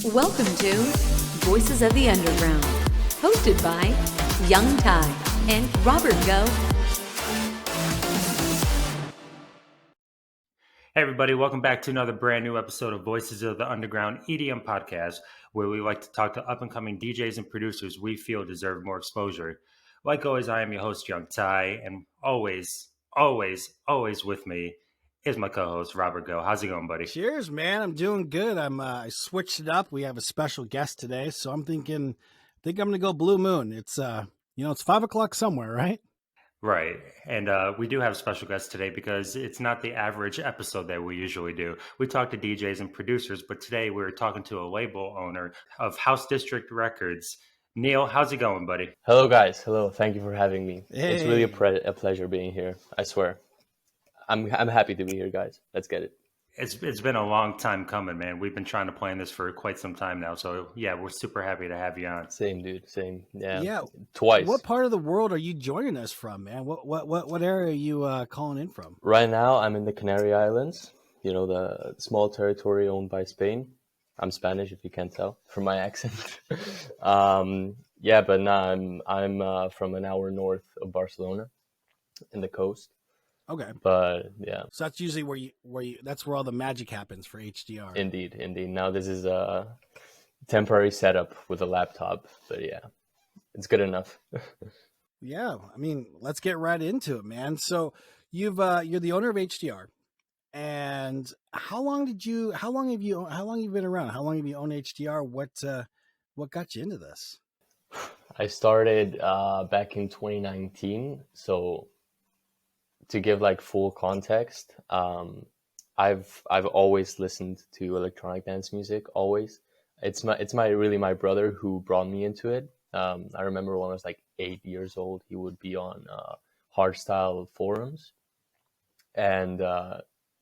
Welcome to Voices of the Underground, hosted by Young Ty and Robert Geaux. Hey everybody, welcome back to another brand new episode of Voices of the Underground EDM podcast, where we like to talk to up-and-coming DJs and producers we feel deserve more exposure. Like always, I am your host, Young Ty, and always with me is my co-host, Robert Geaux. How's it going, buddy? Cheers, man. I'm doing good. I switched it up. We have a special guest today, so I think I'm gonna go Blue Moon. It's it's 5:00 somewhere, right? Right. And we do have a special guest today because it's not the average episode that we usually do. We talk to DJs and producers, but today we're talking to a label owner of House District Records. Neil, how's it going, buddy? Hello, guys. Hello. Thank you for having me. Hey. It's really a pleasure being here. I swear. I'm happy to be here, guys. Let's get it. It's been a long time coming, man. We've been trying to plan this for quite some time now. So yeah, we're super happy to have you on. Same, dude. Same. Yeah. Yeah. Twice. What part of the world are you joining us from, man? What area are you calling in from? Right now, I'm in the Canary Islands. You know, the small territory owned by Spain. I'm Spanish, if you can't tell from my accent. Yeah, but no, I'm from an hour north of Barcelona, in the coast. Okay. But yeah. So that's usually where you that's where all the magic happens for HDR. Indeed. Now this is a temporary setup with a laptop, but yeah, it's good enough. Yeah, I mean, let's get right into it, man. So you're the owner of HDR, and how long have you been around? How long have you owned HDR? What got you into this? I started back in 2019. So to give like full context, I've always listened to electronic dance music. Always, it's my brother who brought me into it. I remember when I was like 8 years old, he would be on hardstyle forums, and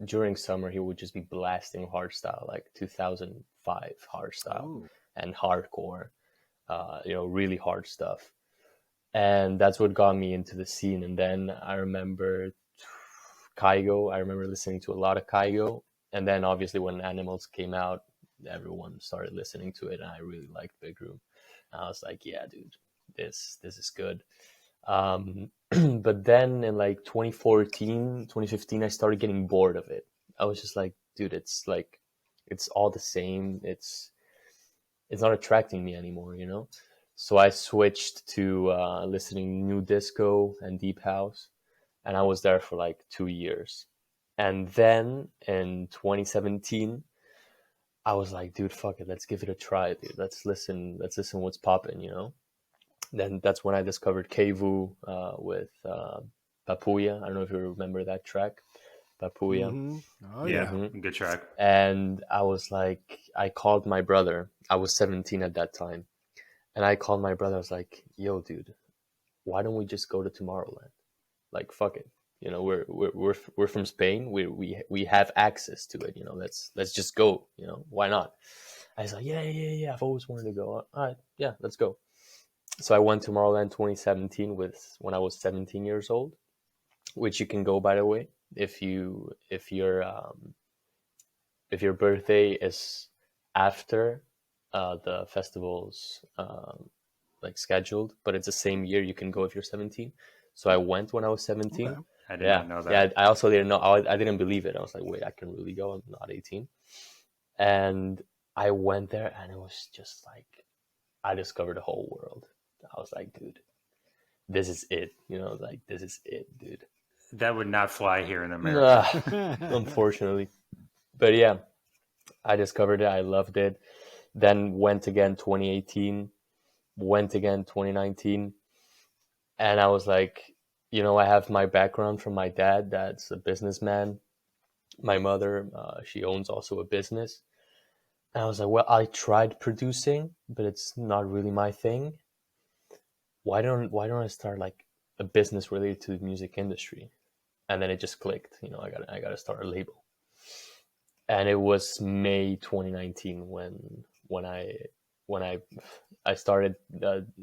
during summer he would just be blasting hardstyle, like 2005 hardstyle. Ooh. And hardcore, really hard stuff. And that's what got me into the scene. And then I remember Kygo. I remember listening to a lot of Kygo. And then obviously when Animals came out, everyone started listening to it. And I really liked Big Room. And I was like, yeah, dude, this is good. But then in like 2014, 2015, I started getting bored of it. I was just like, dude, it's all the same. It's not attracting me anymore, you know? So I switched to listening new disco and deep house, and I was there for like 2 years. And then in 2017, I was like, dude, fuck it, let's give it a try, dude. Let's listen what's popping, you know? Then that's when I discovered Kevu with Papuya. I don't know if you remember that track, Papuya. Mm-hmm. Oh Yeah, yeah. good track. And I was like, I called my brother. I was 17 at that time. And I called my brother. I was like, yo, dude, why don't we just go to Tomorrowland? Like, fuck it. You know, we're from Spain. We have access to it. You know, let's just go. You know, why not? I was like, yeah. I've always wanted to go. All right, yeah, let's go. So I went to Tomorrowland 2017 when I was 17 years old, which you can go, by the way, if your birthday is after the festival's like scheduled, but it's the same year, you can go if you're 17. So I went when I was 17. Okay. I did not know that. Yeah, I also didn't know. I didn't believe it. I was like, wait, I can really go? I'm not 18. And I went there, and it was just like, I discovered the whole world. I was like, dude, this is it. You know, like, this is it, dude. That would not fly here in America. Unfortunately. But yeah, I discovered it. I loved it. Then went again 2018, went again 2019. And I was like, you know, I have my background from my dad. That's a businessman. My mother, she owns also a business. And I was like, well, I tried producing, but it's not really my thing. Why don't I start like a business related to the music industry? And then it just clicked. You know, I gotta start a label. And it was May 2019 when I started.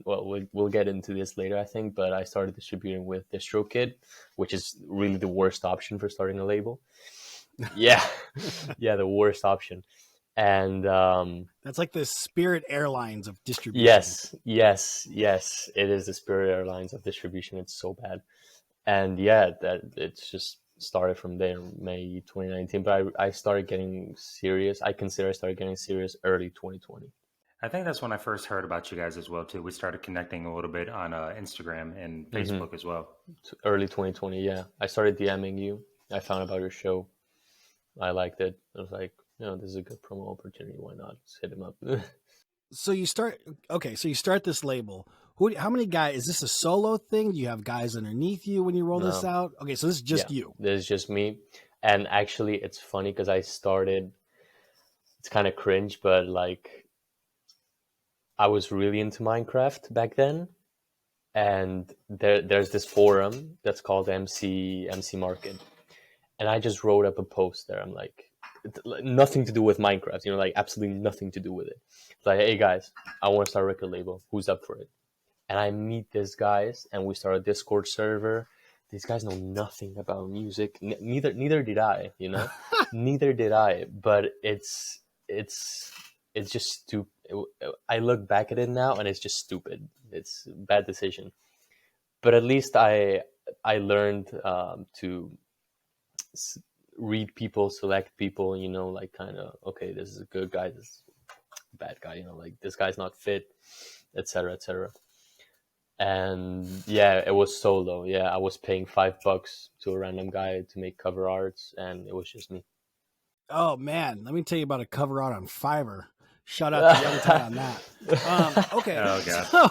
We'll get into this later, I think. But I started distributing with DistroKid, which is really the worst option for starting a label. Yeah, the worst option. And That's like the Spirit Airlines of distribution. yes, it is the Spirit Airlines of distribution. It's so bad. And yeah, that it's just started from there, May 2019. But I started getting serious. I consider I started getting serious early 2020. I think that's when I first heard about you guys as well too. We started connecting a little bit on Instagram and Mm-hmm. Facebook as well. Early 2020, yeah. I started DMing you. I found about your show. I liked it. I was like, this is a good promo opportunity. Why not? Just hit him up. So you start this label. How many guys, is this a solo thing? Do you have guys underneath you when you roll this No. out? Okay, so this is just you. This is just me. And actually, it's funny because I started, it's kind of cringe, but like, I was really into Minecraft back then. And there's this forum that's called MC Market. And I just wrote up a post there. I'm like, nothing to do with Minecraft, like absolutely nothing to do with it. It's like, hey guys, I want to start a record label. Who's up for it? And I meet these guys, and we start a Discord server. These guys know nothing about music. Neither did I. Neither did I. But it's just stupid. I look back at it now, and it's just stupid. It's a bad decision. But at least I learned to read people, select people, like kind of, okay, this is a good guy, this is a bad guy, like this guy's not fit, etc., etc. And yeah, it was solo. Yeah, I was paying $5 to a random guy to make cover arts, and it was just me. Oh man, let me tell you about a cover art on Fiverr. Shout out to Young Ty on that. Okay. Oh god. So,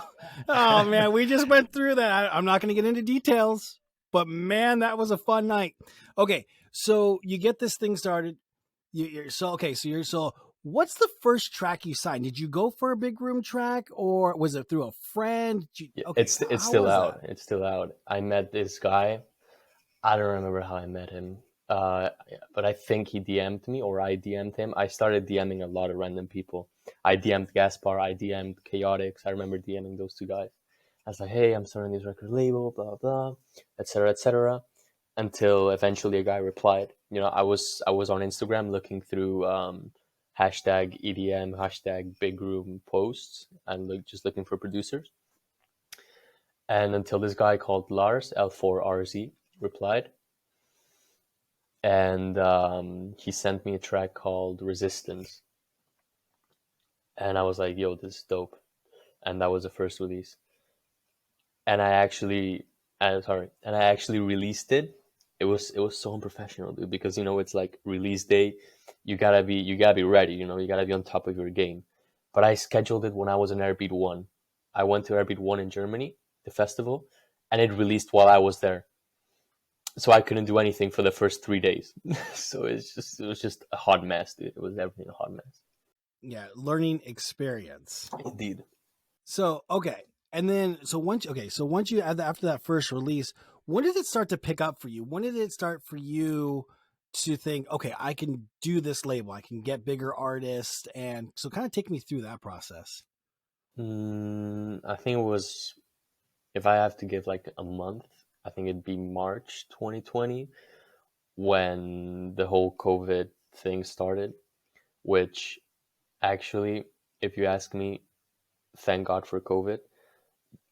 oh man, we just went through that. I'm not going to get into details, but man, that was a fun night. Okay, so you get this thing started. So what's the first track you signed? Did you go for a big room track, or was it through a friend? It's still out. It's still out. I met this guy. I don't remember how I met him. But I think he DM'd me, or I DM'd him. I started DMing a lot of random people. I DM'd Gaspar, I DM'd Chaotix. I remember DMing those two guys. I was like, hey, I'm starting this record label, blah, blah, etc., etc. Until eventually a guy replied. I was on Instagram looking through hashtag EDM, hashtag big room posts, and just looking for producers. And until this guy called Lars, L4RZ, replied. And he sent me a track called Resistance. And I was like, yo, this is dope. And that was the first release. And I actually released it. It was so unprofessional, dude, because it's like release day. You gotta be ready, you gotta be on top of your game. But I scheduled it when I was in Airbeat 1. I went to Airbeat 1 in Germany, the festival, and it released while I was there. So I couldn't do anything for the first 3 days. So it was just a hot mess, dude. It was everything a hot mess. Yeah, learning experience. Indeed. So okay, and then once you after that first release, when did it start to pick up for you? When did it start for you to think, okay, I can do this label, I can get bigger artists, and so kind of take me through that process. I think it was, if I have to give like a month, I think it'd be March 2020 when the whole COVID thing started, which actually, if you ask me, thank God for COVID,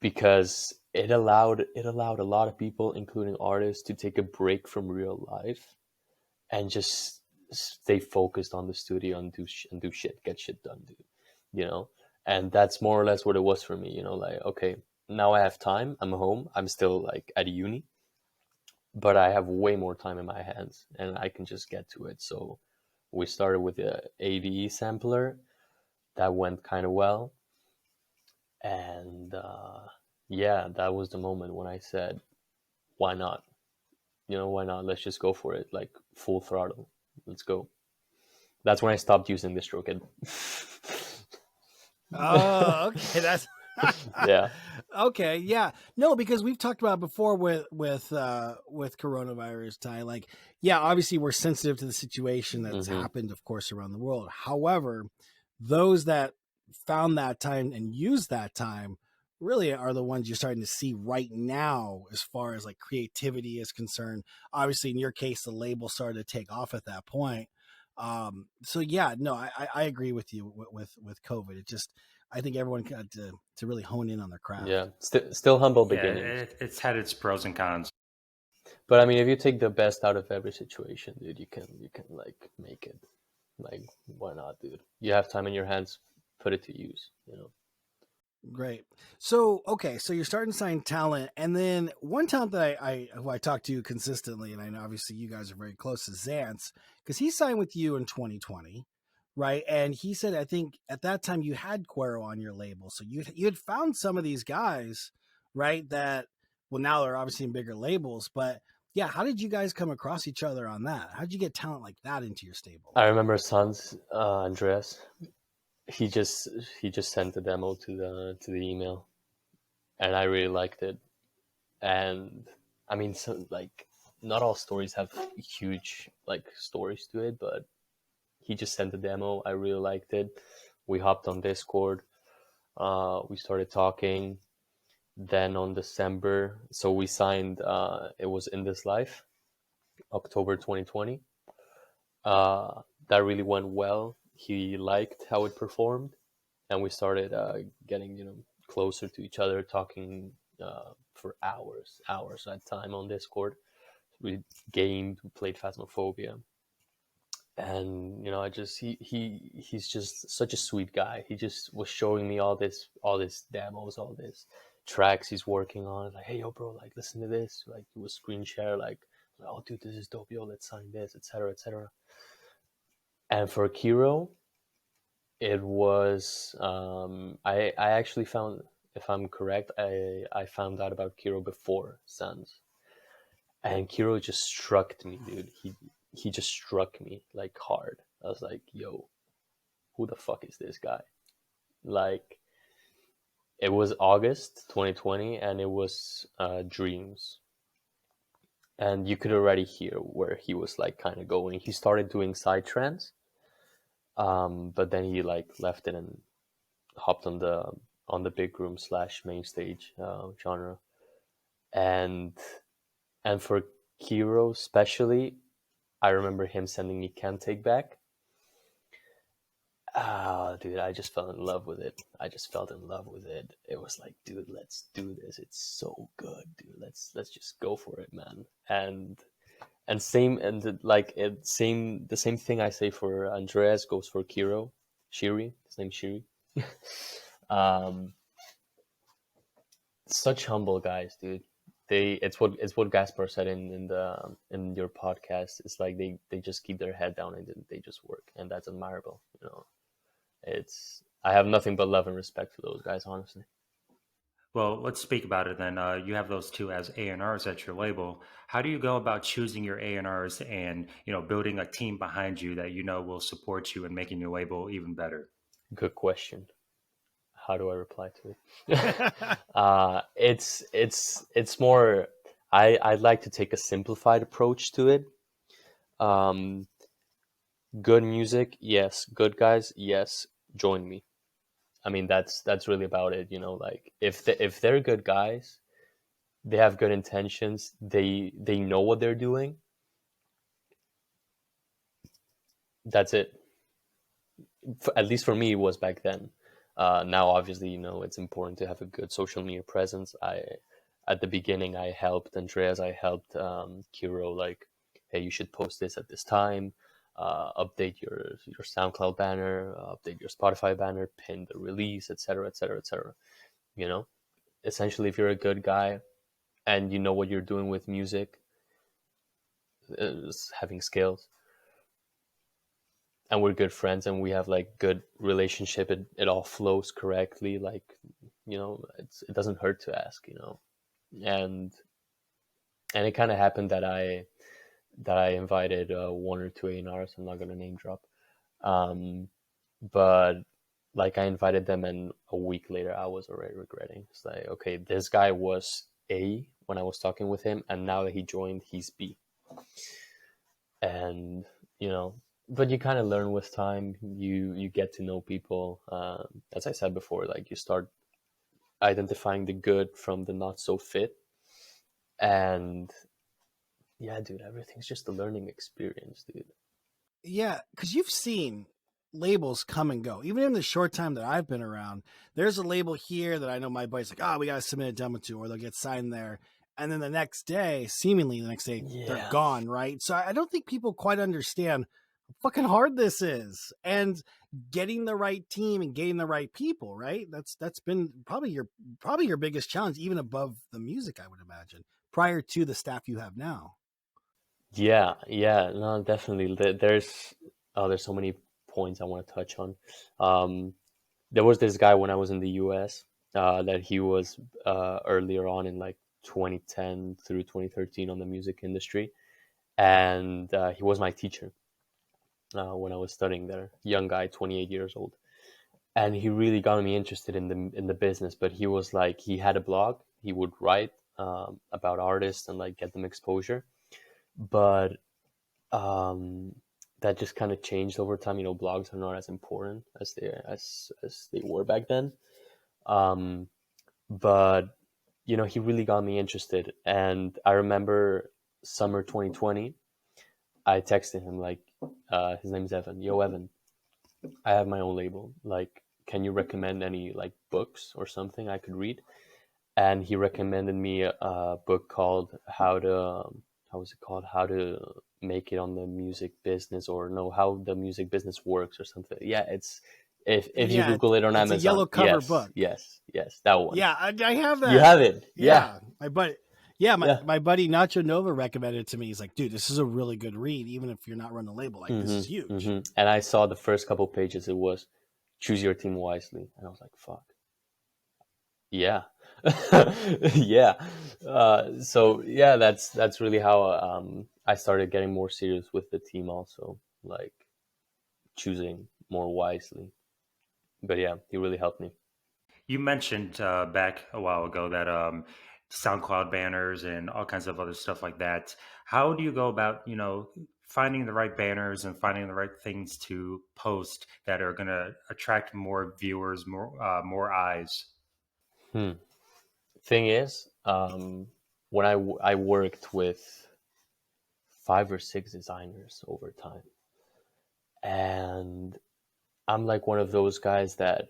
because it allowed a lot of people, including artists, to take a break from real life and just stay focused on the studio and do shit, get shit done, dude. And that's more or less what it was for me. Like, okay, now I have time. I'm home. I'm still like at uni, but I have way more time in my hands and I can just get to it. So we started with the AVE sampler. That went kind of well. And yeah, that was the moment when I said, why not? Why not? Let's just go for it. Like full throttle. Let's go. That's when I stopped using DistroKid. Oh, okay. That's yeah. Okay, yeah. No, because we've talked about it before with coronavirus, Ty. Like, yeah, obviously we're sensitive to the situation that's happened, of course, around the world. However, those that found that time and used that time really are the ones you're starting to see right now as far as like creativity is concerned. Obviously, in your case, the label started to take off at that point. So yeah, no, I agree with you with COVID. It just, I think everyone got to really hone in on their craft. Yeah, still humble Yeah, beginnings. it's had its pros and cons. But I mean, if you take the best out of every situation, dude, you can like make it. Like, why not, dude? You have time in your hands, put it to use. You know. Great. So okay, so you're starting to sign talent, and then one talent that who I talk to consistently, and I know obviously you guys are very close, is Zance, because he signed with you in 2020, right? And he said, I think at that time you had Cuero on your label, so you had found some of these guys, right? That, well, now they're obviously in bigger labels, but yeah, how did you guys come across each other on that? How did you get talent like that into your stable? I remember Sans Andreas. He just he just sent the demo to the email, and I really liked it. And I mean, so like, not all stories have huge like stories to it, but he just sent the demo. I really liked it. We hopped on Discord. We started talking. Then on December, so we signed. It was In This Life, October 2020. That really went well. He liked how it performed, and we started getting closer to each other, talking for hours at a time on Discord. We gamed, we played Phasmophobia, and I just he's just such a sweet guy. He just was showing me all this demos, all this tracks he's working on. Like, hey, yo, bro, like, listen to this. Like, he was screen share, like, oh, dude, this is dope. Yo, let's sign this, etc., etc. And for Kiro, it was I actually found, if I'm correct, I found out about Kiro before Sans, and Kiro just struck me, dude. He just struck me like hard. I was like, yo, who the fuck is this guy? Like, it was August 2020, and it was Dreams, and you could already hear where he was like kind of going. He started doing psytrance, but then he like left it and hopped on the big room / main stage genre. And for Kiro especially, I remember him sending me Can't Take Back. Dude, I just fell in love with it. I just fell in love with it. It was like, dude, let's do this. It's so good, dude. Let's just go for it, man. And same, and the same thing I say for Andreas goes for Kiro. Shiri, his name's Shiri. um Such humble guys, dude. It's what Gaspar said in your podcast. It's like they just keep their head down and they just work, and that's admirable. I have nothing but love and respect for those guys, honestly. Well, let's speak about it then. You have those two as A&Rs at your label. How do you go about choosing your A&Rs and building a team behind you that will support you and making your label even better? Good question. How do I reply to it? It's more. I'd like to take a simplified approach to it. Good music, yes. Good guys, yes. Join me. I mean, that's really about it. Like, if they're good guys, they have good intentions. They know what they're doing. That's it. At least for me, it was back then. Now, obviously, it's important to have a good social media presence. At the beginning, I helped Andreas. I helped Kiro. Like, hey, you should post this at this time. Update your SoundCloud banner. Update your Spotify banner. Pin the release, etc., etc., etc. Essentially, if you're a good guy and you know what you're doing with music, having skills, and we're good friends and we have like good relationship, it all flows correctly. Like, it doesn't hurt to ask. And it kind of happened that I invited one or two A&Rs. I'm not gonna name drop, but like, I invited them, and a week later I was already regretting. It's like, okay, this guy was A when I was talking with him, and now that he joined, he's B. And but you kind of learn with time. You get to know people. As I said before, like, you start identifying the good from the not so fit. And yeah, dude, everything's just a learning experience, dude. Yeah, because you've seen labels come and go. Even in the short time that I've been around, there's a label here that I know my buddy's like, oh, we got to submit a demo to, or they'll get signed there. And then the next day, seemingly the next day, they're Yeah. gone, right? So I don't think people quite understand how fucking hard this is. And getting the right team and getting the right people, right? That's been probably your biggest challenge, even above the music, I would imagine, prior to the staff you have now. Yeah, no, definitely. There's so many points I want to touch on. Um, there was this guy when I was in the US, that he was earlier on in like 2010 through 2013 on the music industry, and he was my teacher when I was studying there. Young guy, 28 years old, and he really got me interested in the business. But he was like, he had a blog, he would write about artists and like get them exposure, but that just kind of changed over time. You know, blogs are not as important as they were back then. Um, but you know, he really got me interested, and I remember summer 2020. I texted him like, his name's Evan. Yo, Evan, I have my own label. Like, can you recommend any like books or something I could read? And he recommended me a book called how was it called? How to make it on the music business, or no, how the music business works or something. Yeah, it's if you Yeah, Google it on it's a Amazon, yellow cover yes, book. yes, that one. Yeah, I have You that. have it. Yeah, Yeah, my buddy. Yeah, yeah. my buddy Nacho Nova recommended it to me. He's like, dude, this is a really good read, even if you're not running a label. Like, this is huge. And I saw the first couple pages. It was choose your team wisely, and I was like, fuck. Yeah, yeah. So yeah, that's really how I started getting more serious with the team. Also, like choosing more wisely. But yeah, he really helped me. You mentioned back a while ago that SoundCloud banners and all kinds of other stuff like that. How do you go about, finding the right banners and finding the right things to post that are going to attract more viewers, more eyes? Hmm. Thing is, when I worked with 5 or 6 designers over time, and I'm like one of those guys that,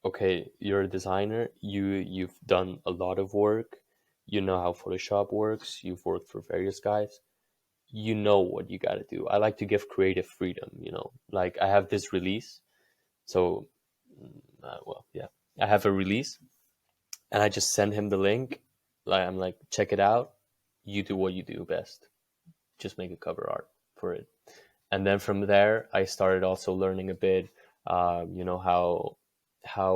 okay, you're a designer, you've done a lot of work, you know how Photoshop works, you've worked for various guys, you know what you got to do. I like to give creative freedom, like I have this release, so well, yeah, I have a release, and I just send him the link. Like I'm like, check it out. You do what you do best. Just make a cover art for it. And then from there, I started also learning a bit, how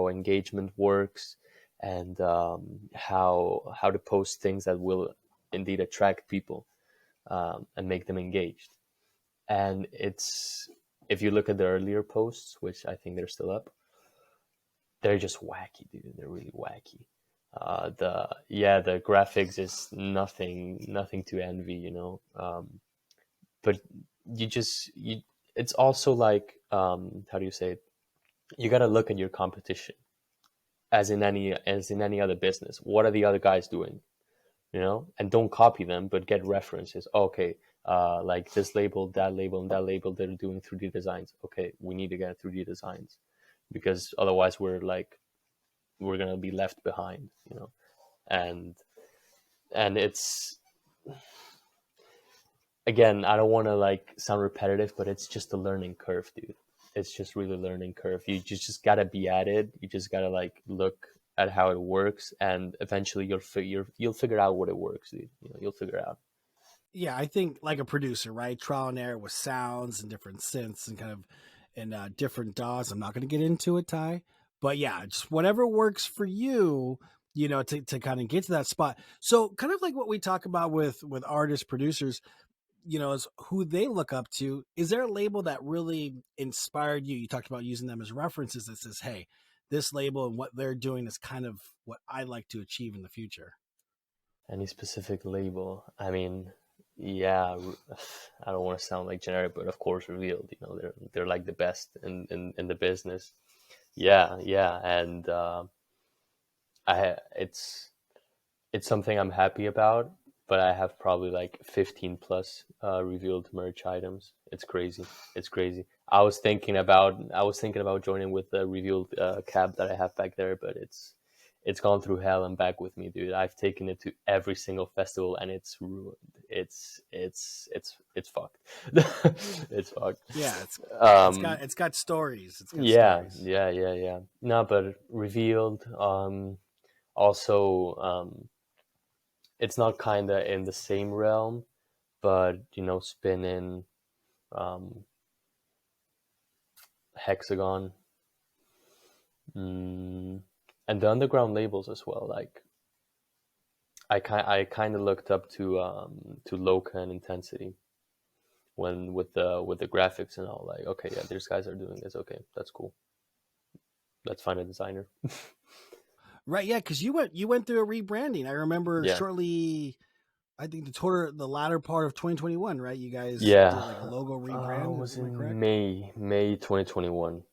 engagement works, and how to post things that will indeed attract people, and make them engaged. And it's, if you look at the earlier posts, which I think they're still up, they're just wacky, dude. They're really wacky. The graphics is nothing to envy, but it's also like, how do you say it? You got to look at your competition, as in any other business. What are the other guys doing? And don't copy them, but get references. Okay, like this label, that label, and that label, they're doing 3D designs. Okay, we need to get 3D designs, because otherwise we're gonna be left behind. And it's, again, I don't want to like sound repetitive, but it's just a learning curve, dude. It's just really learning curve. You just gotta be at it. You just gotta like look at how it works, and eventually you'll figure out what it works, dude. You'll figure it out. Yeah, I think like a producer, right? Trial and error with sounds and different synths and kind of different DAWs. I'm not going to get into it, Ty, but yeah, just whatever works for you, to kind of get to that spot. So kind of like what we talk about with artists, producers, is who they look up to. Is there a label that really inspired you? You talked about using them as references that says, hey, this label and what they're doing is kind of what I like to achieve in the future. Any specific label? I mean, yeah, I don't want to sound like generic, but of course, Revealed. They're like the best in the business. Yeah, and it's something I'm happy about. but I have probably like 15 plus revealed merch items. It's crazy. It's crazy. I was thinking about joining with the revealed cap that I have back there, but it's gone through hell and back with me, dude. I've taken it to every single festival and it's ruined. It's fucked. It's fucked. Yeah, it's Um, got stories. It's got yeah, stories. yeah. No, but revealed. Also, it's not kind of in the same realm, but spinning, um, hexagon, and the underground labels as well. Like I kind of looked up to Loca and Intensity when with the graphics and all. Like, okay, yeah, these guys are doing this. Okay, that's cool. Let's find a designer. Right, yeah, because you went through a rebranding. I remember Yeah. shortly. I think the latter part of 2021, right? You guys Yeah. did like a logo rebrand. Was Am I correct? in May 2021.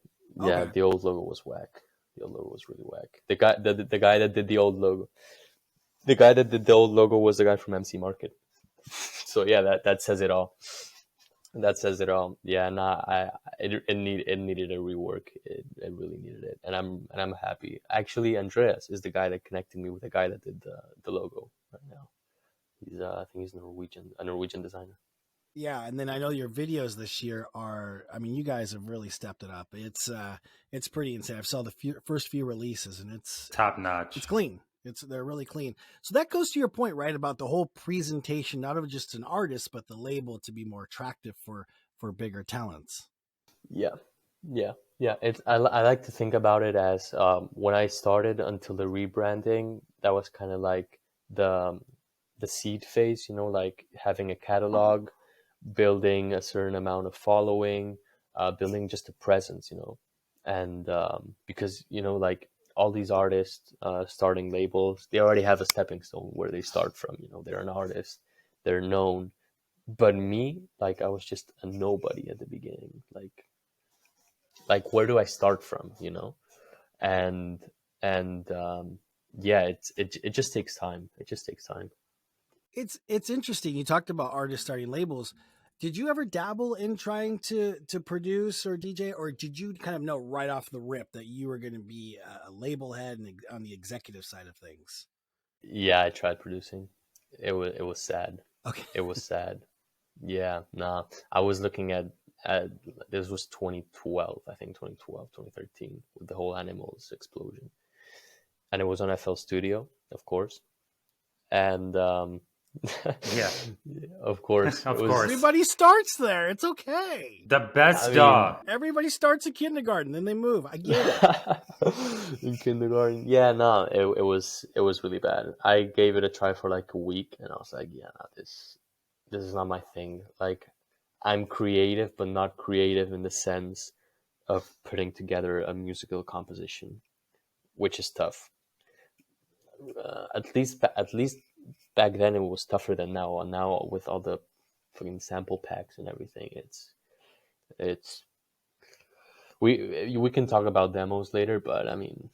Yeah, Okay. the old logo was whack. The old logo was really whack. The guy that did the old logo. The guy that did the old logo was the guy from MC Market. So yeah, that says it all. That says it all. Yeah, nah, it needed a rework. It really needed it, and I'm happy. Actually, Andreas is the guy that connected me with the guy that did the logo right now. He's I think he's a Norwegian designer. Yeah, and then I know your videos this year are. I mean, you guys have really stepped it up. It's pretty insane. I saw the first few releases, and Top notch. it's clean. They're really clean. So that goes to your point, right, about the whole presentation, not of just an artist, but the label to be more attractive for bigger talents. Yeah, yeah. I like to think about it as when I started until the rebranding. That was kind of like the seed phase. Like having a catalog, building a certain amount of following, building just a presence. And because like all these artists starting labels, they already have a stepping stone where they start from. They're an artist, they're known. But me, like I was just a nobody at the beginning. Like where do I start from? And yeah, it just takes time. It just takes time. It's interesting. You talked about artists starting labels. Did you ever dabble in trying to produce or DJ, or did you kind of know right off the rip that you were going to be a label head and on the executive side of things? Yeah, I tried producing. It was sad. Okay. It was sad. Yeah, nah. I was looking at this was 2012, I think 2012, 2013, with the whole animals explosion. And it was on FL Studio, of course. And Yeah. of course. Of it was, course. Everybody starts there. It's okay. The best I mean- dog. Everybody starts in kindergarten, then they move. I get it. in kindergarten. Yeah, no, it was really bad. I gave it a try for like a week, and I was like, yeah, no, this is not my thing. Like, I'm creative, but not creative in the sense of putting together a musical composition, which is tough. At least back then it was tougher than now. And now with all the fucking sample packs and everything, it's we can talk about demos later, but I mean,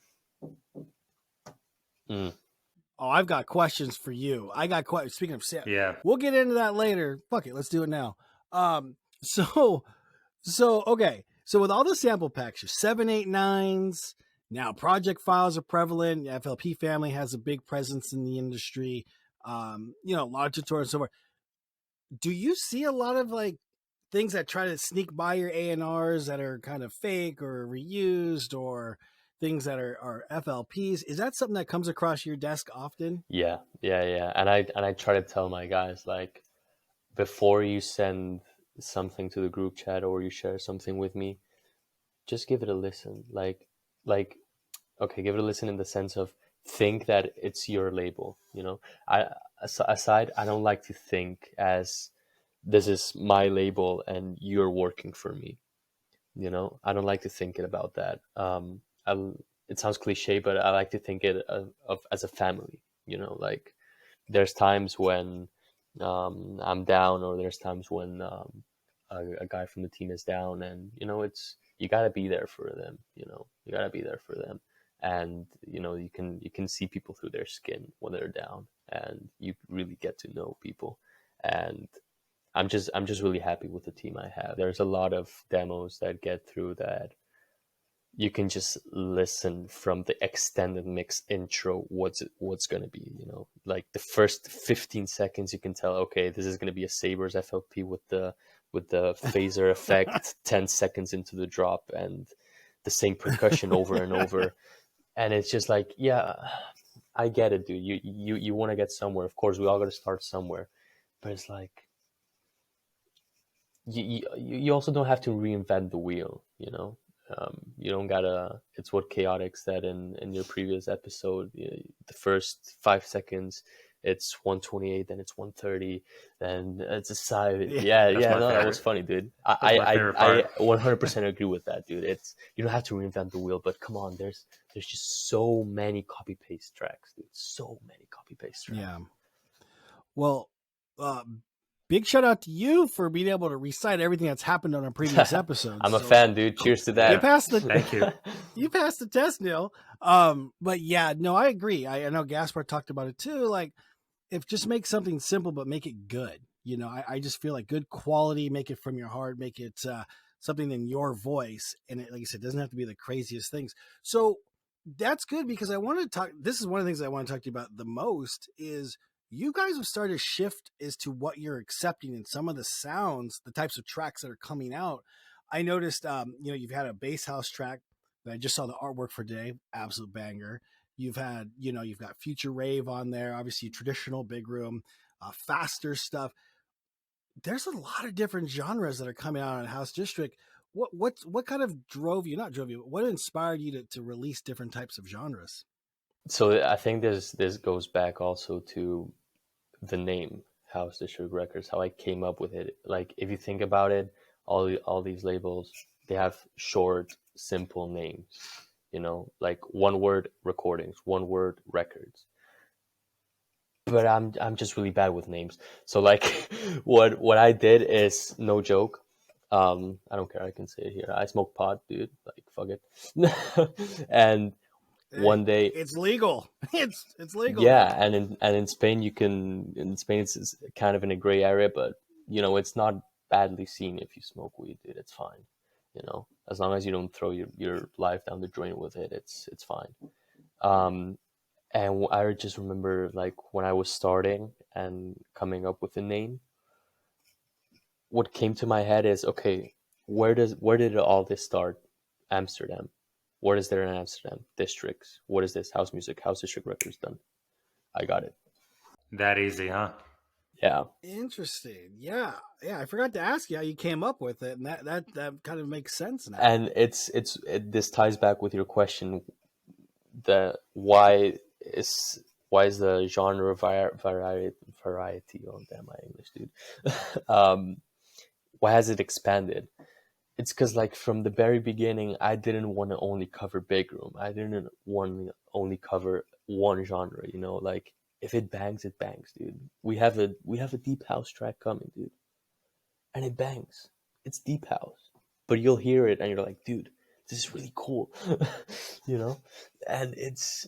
Oh, I've got questions for you. I got questions. Speaking of Sam, Yeah. we'll get into that later. Fuck it, let's do it now. So okay. So with all the sample packs, your 789s, now project files are prevalent. FLP family has a big presence in the industry. Logic and so forth. Do you see a lot of like things that try to sneak by your A&Rs that are kind of fake or reused, or things that are FLPs? Is that something that comes across your desk often? yeah. And I try to tell my guys, like, before you send something to the group chat or you share something with me, just give it a listen. Like okay, give it a listen in the sense of think that it's your label. I don't like to think as this is my label and you're working for me. I don't like to think it about that. It sounds cliche, but I like to think it of as a family. Like, there's times when I'm down, or there's times when a guy from the team is down, and you gotta be there for them. You gotta be there for them, and you can see people through their skin when they're down, and you really get to know people. And I'm just really happy with the team I have. There's a lot of demos that get through that you can just listen from the extended mix intro what's going to be, like the first 15 seconds you can tell, okay, this is going to be a Sabres FLP with the phaser effect 10 seconds into the drop and the same percussion over and over. And it's just like, yeah, I get it, dude. You want to get somewhere. Of course, we all got to start somewhere, but it's like you also don't have to reinvent the wheel, you don't gotta. It's what Chaotic said in your previous episode. The first 5 seconds, it's 128, then it's 130, then it's a side. Yeah, that was funny, dude. I 100% agree with that, dude. It's, you don't have to reinvent the wheel, but come on, there's just so many copy paste tracks, dude. So many copy paste tracks. Yeah. Well, big shout out to you for being able to recite everything that's happened on our previous episodes. I'm a fan, dude. Cheers to that. Thank you. You passed the test, Nil. But yeah, no, I agree. I know Gaspar talked about it too. Like, if just make something simple, but make it good. I just feel like good quality, make it from your heart, make it something in your voice. And it, like I said, doesn't have to be the craziest things. So that's good, because I want to talk. This is one of the things I want to talk to you about the most is, you guys have started to shift as to what you're accepting in some of the sounds, the types of tracks that are coming out. I noticed, you've had a bass house track that I just saw the artwork for today, absolute banger. You've had, you've got future rave on there, obviously traditional big room, faster stuff. There's a lot of different genres that are coming out on House District. What kind of what inspired you to release different types of genres? So I think this goes back also to the name House District Records, how I came up with it. Like, if you think about it, all these labels, they have short, simple names, like one word recordings, one word records. But I'm just really bad with names. So like what I did is, no joke, I don't care, I can say it here, I smoke pot, dude, like fuck it. And one day, it's legal. It's legal. Yeah, and in Spain it's kind of in a gray area, but it's not badly seen if you smoke weed, dude. It's fine, as long as you don't throw your life down the drain with it, it's fine. And I just remember, like, when I was starting and coming up with a name, what came to my head is, okay, where did all this start? Amsterdam. What is there in Amsterdam? Districts. What is this? House music. House District Records. Done. I got it. That easy, huh? Yeah. Interesting. Yeah. I forgot to ask you how you came up with it, and that kind of makes sense now. And this ties back with your question. Why is the genre variety? Oh damn, my English, dude. Why has it expanded? It's because, like, from the very beginning, I didn't want to only cover big room. I didn't want to only cover one genre, like, if it bangs, it bangs, dude. We have a deep house track coming, dude. And it bangs. It's deep house. But you'll hear it and you're like, dude, this is really cool. And it's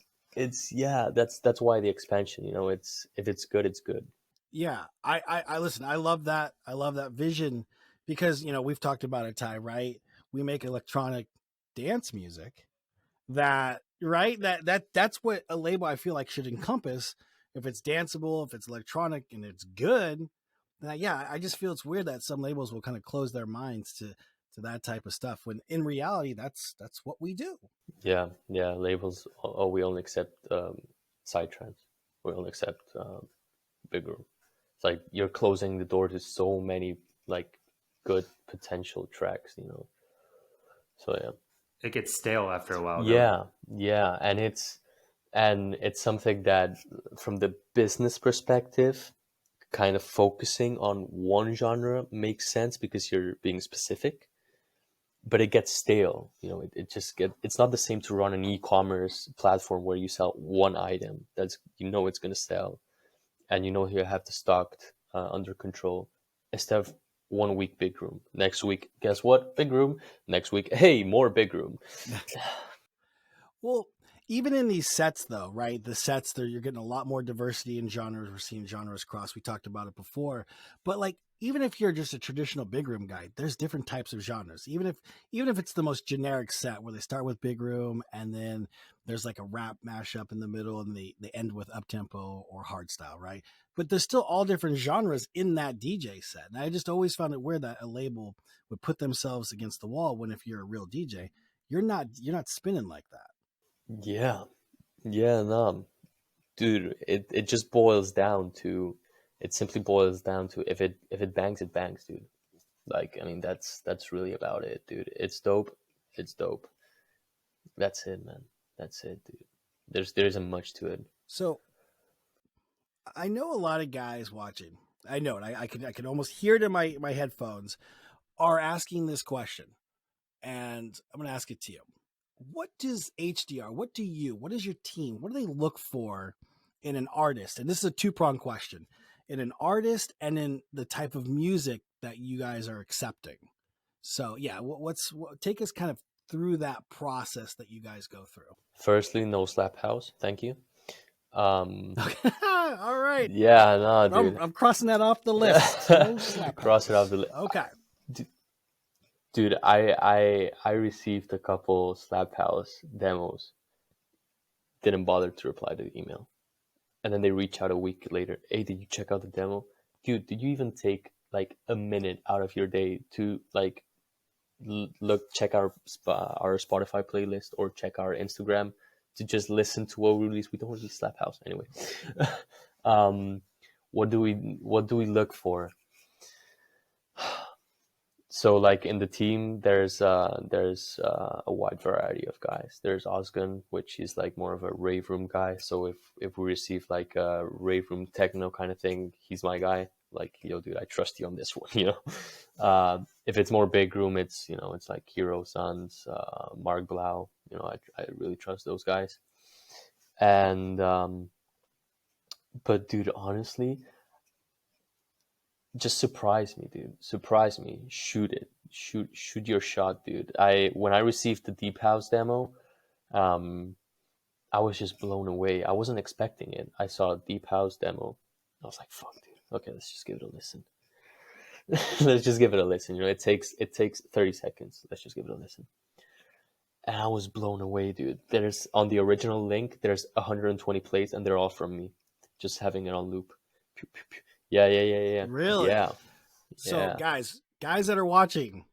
yeah, that's why the expansion, it's, if it's good, it's good. Yeah. I listen, I love that vision. Because, we've talked about it, Ty, right? We make electronic dance music that's what a label, I feel like, should encompass. If it's danceable, if it's electronic and it's good, then I just feel it's weird that some labels will kind of close their minds to that type of stuff, when in reality, that's what we do. Yeah. Labels, we only accept psytrance. We only accept big room. It's like you're closing the door to so many, like, good potential tracks, So yeah, it gets stale after a while. Yeah, and it's something that, from the business perspective, kind of focusing on one genre makes sense because you're being specific. But it gets stale, it's not the same to run an e-commerce platform where you sell one item that's it's going to sell, and you have the stock under control, instead of 1 week big room, next week, guess what, big room, next week, hey, more big room. Well, even in these sets though, right? The sets there, you're getting a lot more diversity in genres. We're seeing genres cross. We talked about it before, but like even if you're just a traditional big room guy, there's different types of genres. Even if it's the most generic set where they start with big room and then there's like a rap mashup in the middle and they end with up tempo or hard style, right? But there's still all different genres in that DJ set. And I just always found it weird that a label would put themselves against the wall when if you're a real DJ, you're not spinning like that. Yeah, yeah, no, dude. It just boils down to, it simply boils down to if it bangs, it bangs, dude. Like, I mean, that's really about it, dude. It's dope. It's dope. That's it, man. That's it, dude. There isn't much to it. So I know a lot of guys watching. I know it. I can almost hear it in my headphones. Are asking this question, and I'm going to ask it to you. What does HDR? What does your team? What do they look for in an artist? And this is a two-pronged question: in an artist and in the type of music that you guys are accepting. So yeah, take us kind of through that process that you guys go through. Firstly, no slap house. Thank you. All right. Yeah, no, dude. I'm crossing that off the list. No slap Cross it house. off the list. Okay. Dude, I received a couple slap house demos. Didn't bother to reply to the email, and then they reach out a week later. Hey, did you check out the demo? Dude, did you even take like a minute out of your day to like check our Spotify playlist or check our Instagram to just listen to what we release? We don't release slap house anyway. What do we look for? So like in the team, there's a wide variety of guys. There's Ozgun, which is like more of a rave room guy. So if we receive like a rave room techno kind of thing, he's my guy. Like, yo, dude, I trust you on this one. If it's more big room, it's it's like Hero Sons, Mark Blau. I really trust those guys. And but dude, honestly, just surprise me, dude. Surprise me. Shoot it. Shoot your shot, dude. When I received the Deep House demo, I was just blown away. I wasn't expecting it. I saw a Deep House demo. I was like, fuck, dude. Okay, let's just give it a listen. Let's just give it a listen. It takes 30 seconds. Let's just give it a listen. And I was blown away, dude. There's on the original link, there's 120 plays, and they're all from me, just having it on loop. Pew, pew, pew. Yeah. Really? Yeah. So guys that are watching,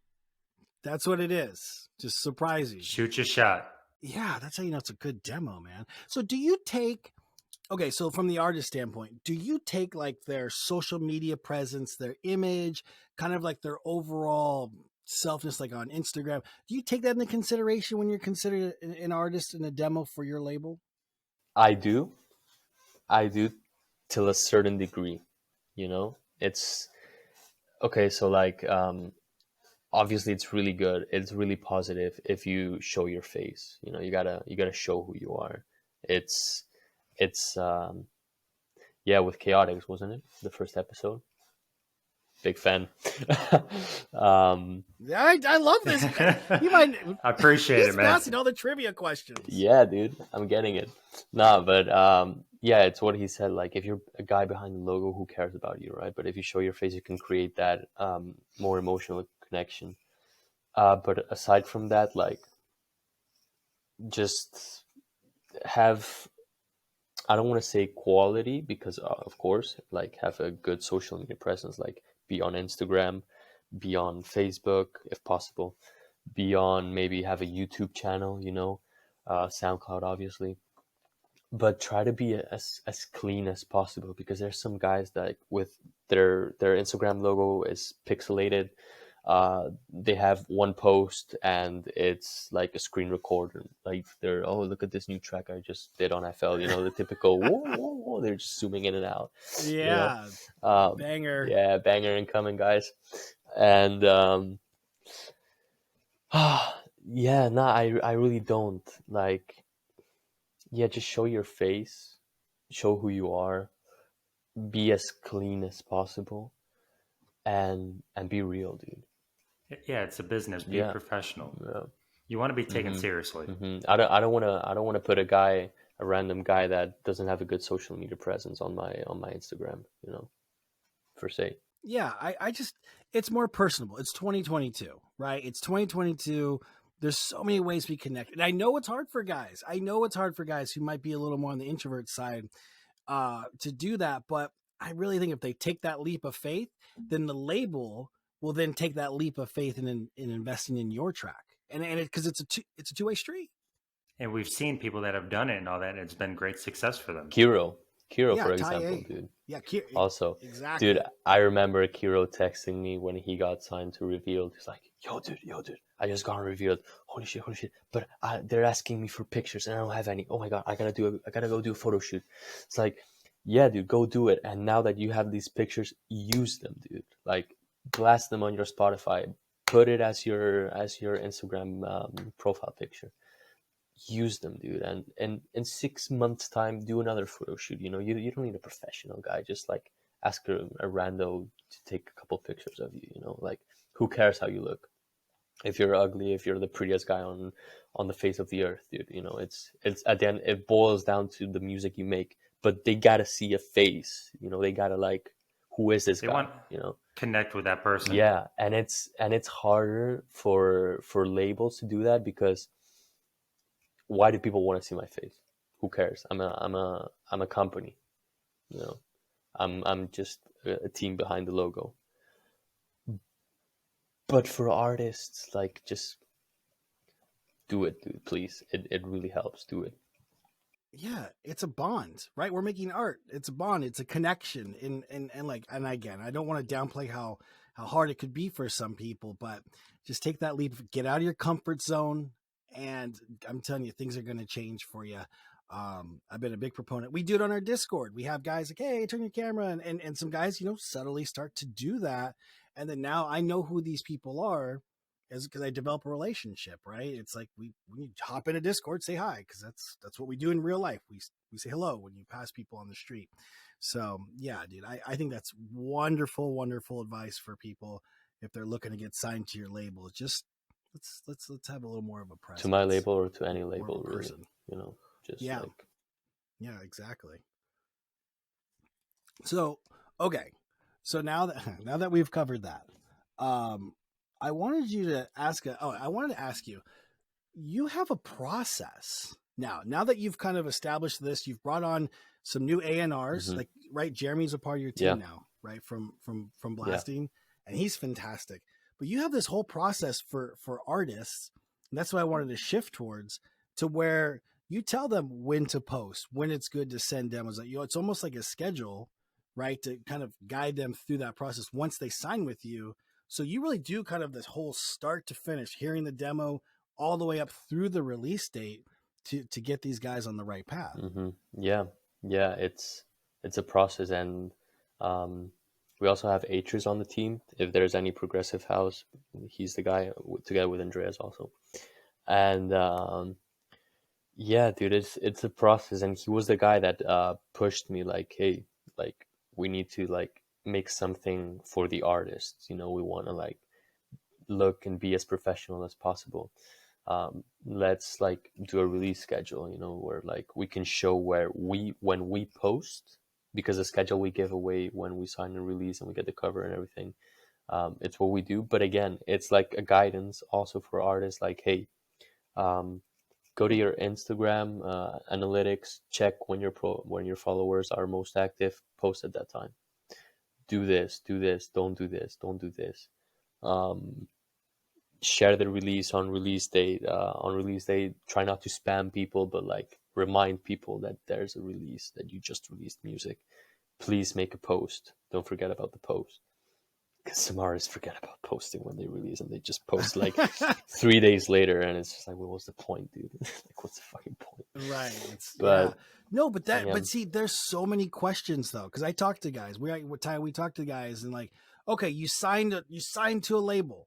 that's what it is. Just surprise you. Shoot your shot. Yeah, that's how you know it's a good demo, man. So do you take, okay, so from the artist standpoint, do you take like their social media presence, their image, kind of like their overall selfness, like on Instagram? Do you take that into consideration when you're considered an artist in a demo for your label? I do till a certain degree. It's okay. So like, obviously it's really good. It's really positive if you show your face. You gotta show who you are. It's with Chaotix, wasn't it? The first episode. Big fan. I love this. You might. I appreciate it, man. He's asking all the trivia questions. Yeah, dude, I'm getting it. Nah, but it's what he said. Like, if you're a guy behind the logo, who cares about you, right? But if you show your face, you can create that more emotional connection. But aside from that, like, just have, I don't want to say quality, because of course, like, have a good social media presence, like be on Instagram, be on Facebook if possible, be on, maybe have a YouTube channel, SoundCloud obviously, but try to be as clean as possible, because there's some guys that with their Instagram logo is pixelated. They have one post and it's like a screen recorder, like they're, oh, look at this new track I just did on FL, the typical whoa, they're just zooming in and out. Yeah. Banger. Yeah, banger incoming, guys. And I really don't like. Yeah, just show your face, show who you are, be as clean as possible, and be real, dude. Yeah, it's a business. Be professional. Yeah. You want to be taken Mm-hmm. seriously. Mm-hmm. I don't want to put a random guy that doesn't have a good social media presence on my Instagram, you know, per se. Yeah, I just, it's more personable. It's 2022, right? It's 2022. There's so many ways we connect. And I know it's hard for guys. I know it's hard for guys who might be a little more on the introvert side to do that. But I really think if they take that leap of faith, then the label will then take that leap of faith in investing in your track. And because it's a two-way street. And we've seen people that have done it and all that, and it's been great success for them. Kiro, Yeah, for Ty example, A. dude. Yeah, Also, exactly. dude, I remember Kiro texting me when he got signed to Revealed. He's like, yo, dude, I just got Revealed. Holy shit. But they're asking me for pictures and I don't have any. Oh my God, I gotta go do a photo shoot. It's like, yeah, dude, go do it. And now that you have these pictures, use them, dude. Like, blast them on your Spotify. Put it as your Instagram profile picture. Use them, dude, and in 6 months time do another photo shoot. You know, you don't need a professional guy. Just like ask a rando to take a couple pictures of you. You know, like, who cares how you look? If you're ugly, if you're the prettiest guy on the face of the earth, dude, you know, it's at the end it boils down to the music you make. But they gotta see a face. You know, they gotta like, who is this They guy? want You know, connect with that person. yeah, and it's harder for labels to do that because why do people want to see my face? Who cares? I'm a company, you know. I'm just a team behind the logo. But for artists, like, just do it, dude, please. It really helps. Do it. Yeah, it's a bond, right? We're making art. It's a bond. It's a connection. And like, and again, I don't want to downplay how hard it could be for some people, but just take that leap, get out of your comfort zone, and I'm telling you, things are going to change for you. I've been a big proponent. We do it on our Discord. We have guys like, hey, turn your camera, and some guys, you know, subtly start to do that, and then now I know who these people are, is because I develop a relationship, right? It's like we hop in a Discord, say hi, because that's what we do in real life. We say hello when you pass people on the street. So yeah, dude, I think that's wonderful, wonderful advice for people if they're looking to get signed to your label. Just let's have a little more of a presence. To my label or to any More of a label, really. person. You know, just Yeah. like, Yeah, exactly. So okay, so now that we've covered that, I wanted you to ask. I wanted to ask you. You have a process now that you've kind of established this. You've brought on some new A&Rs, Mhm. like, right? Jeremy's a part of your team Yeah. now, right? From Blasting, and he's fantastic. But you have this whole process for artists, and that's what I wanted to shift towards, to where you tell them when to post, when it's good to send demos. Like, you know, it's almost like a schedule, right? To kind of guide them through that process once they sign with you. So you really do kind of this whole start to finish, hearing the demo all the way up through the release date to get these guys on the right path. Yeah, it's a process, and we also have Atris on the team. If there's any progressive house, he's the guy, together with Andreas also. And yeah, dude, it's a process, and he was the guy that pushed me, like, hey, like, we need to like make something for the artists. You know, we want to like look and be as professional as possible. Let's like do a release schedule, you know, where like we can show when we post, because the schedule we give away when we sign a release and we get the cover and everything, it's what we do. But again, it's like a guidance also for artists, like, hey, go to your Instagram analytics, check when your followers are most active, post at that time. Do this, don't do this, don't do this. Share the release on release date. Try not to spam people, but like remind people that there's a release, that you just released music. Please make a post. Don't forget about the post, because some artists forget about posting when they release, and they just post like 3 days later, and it's just like, well, what's the point, dude? Like, what's the fucking point? Right. But yeah. No, but yeah. but see, there's so many questions though, because I talk to guys. We talk to guys, and like, okay, you signed to a label.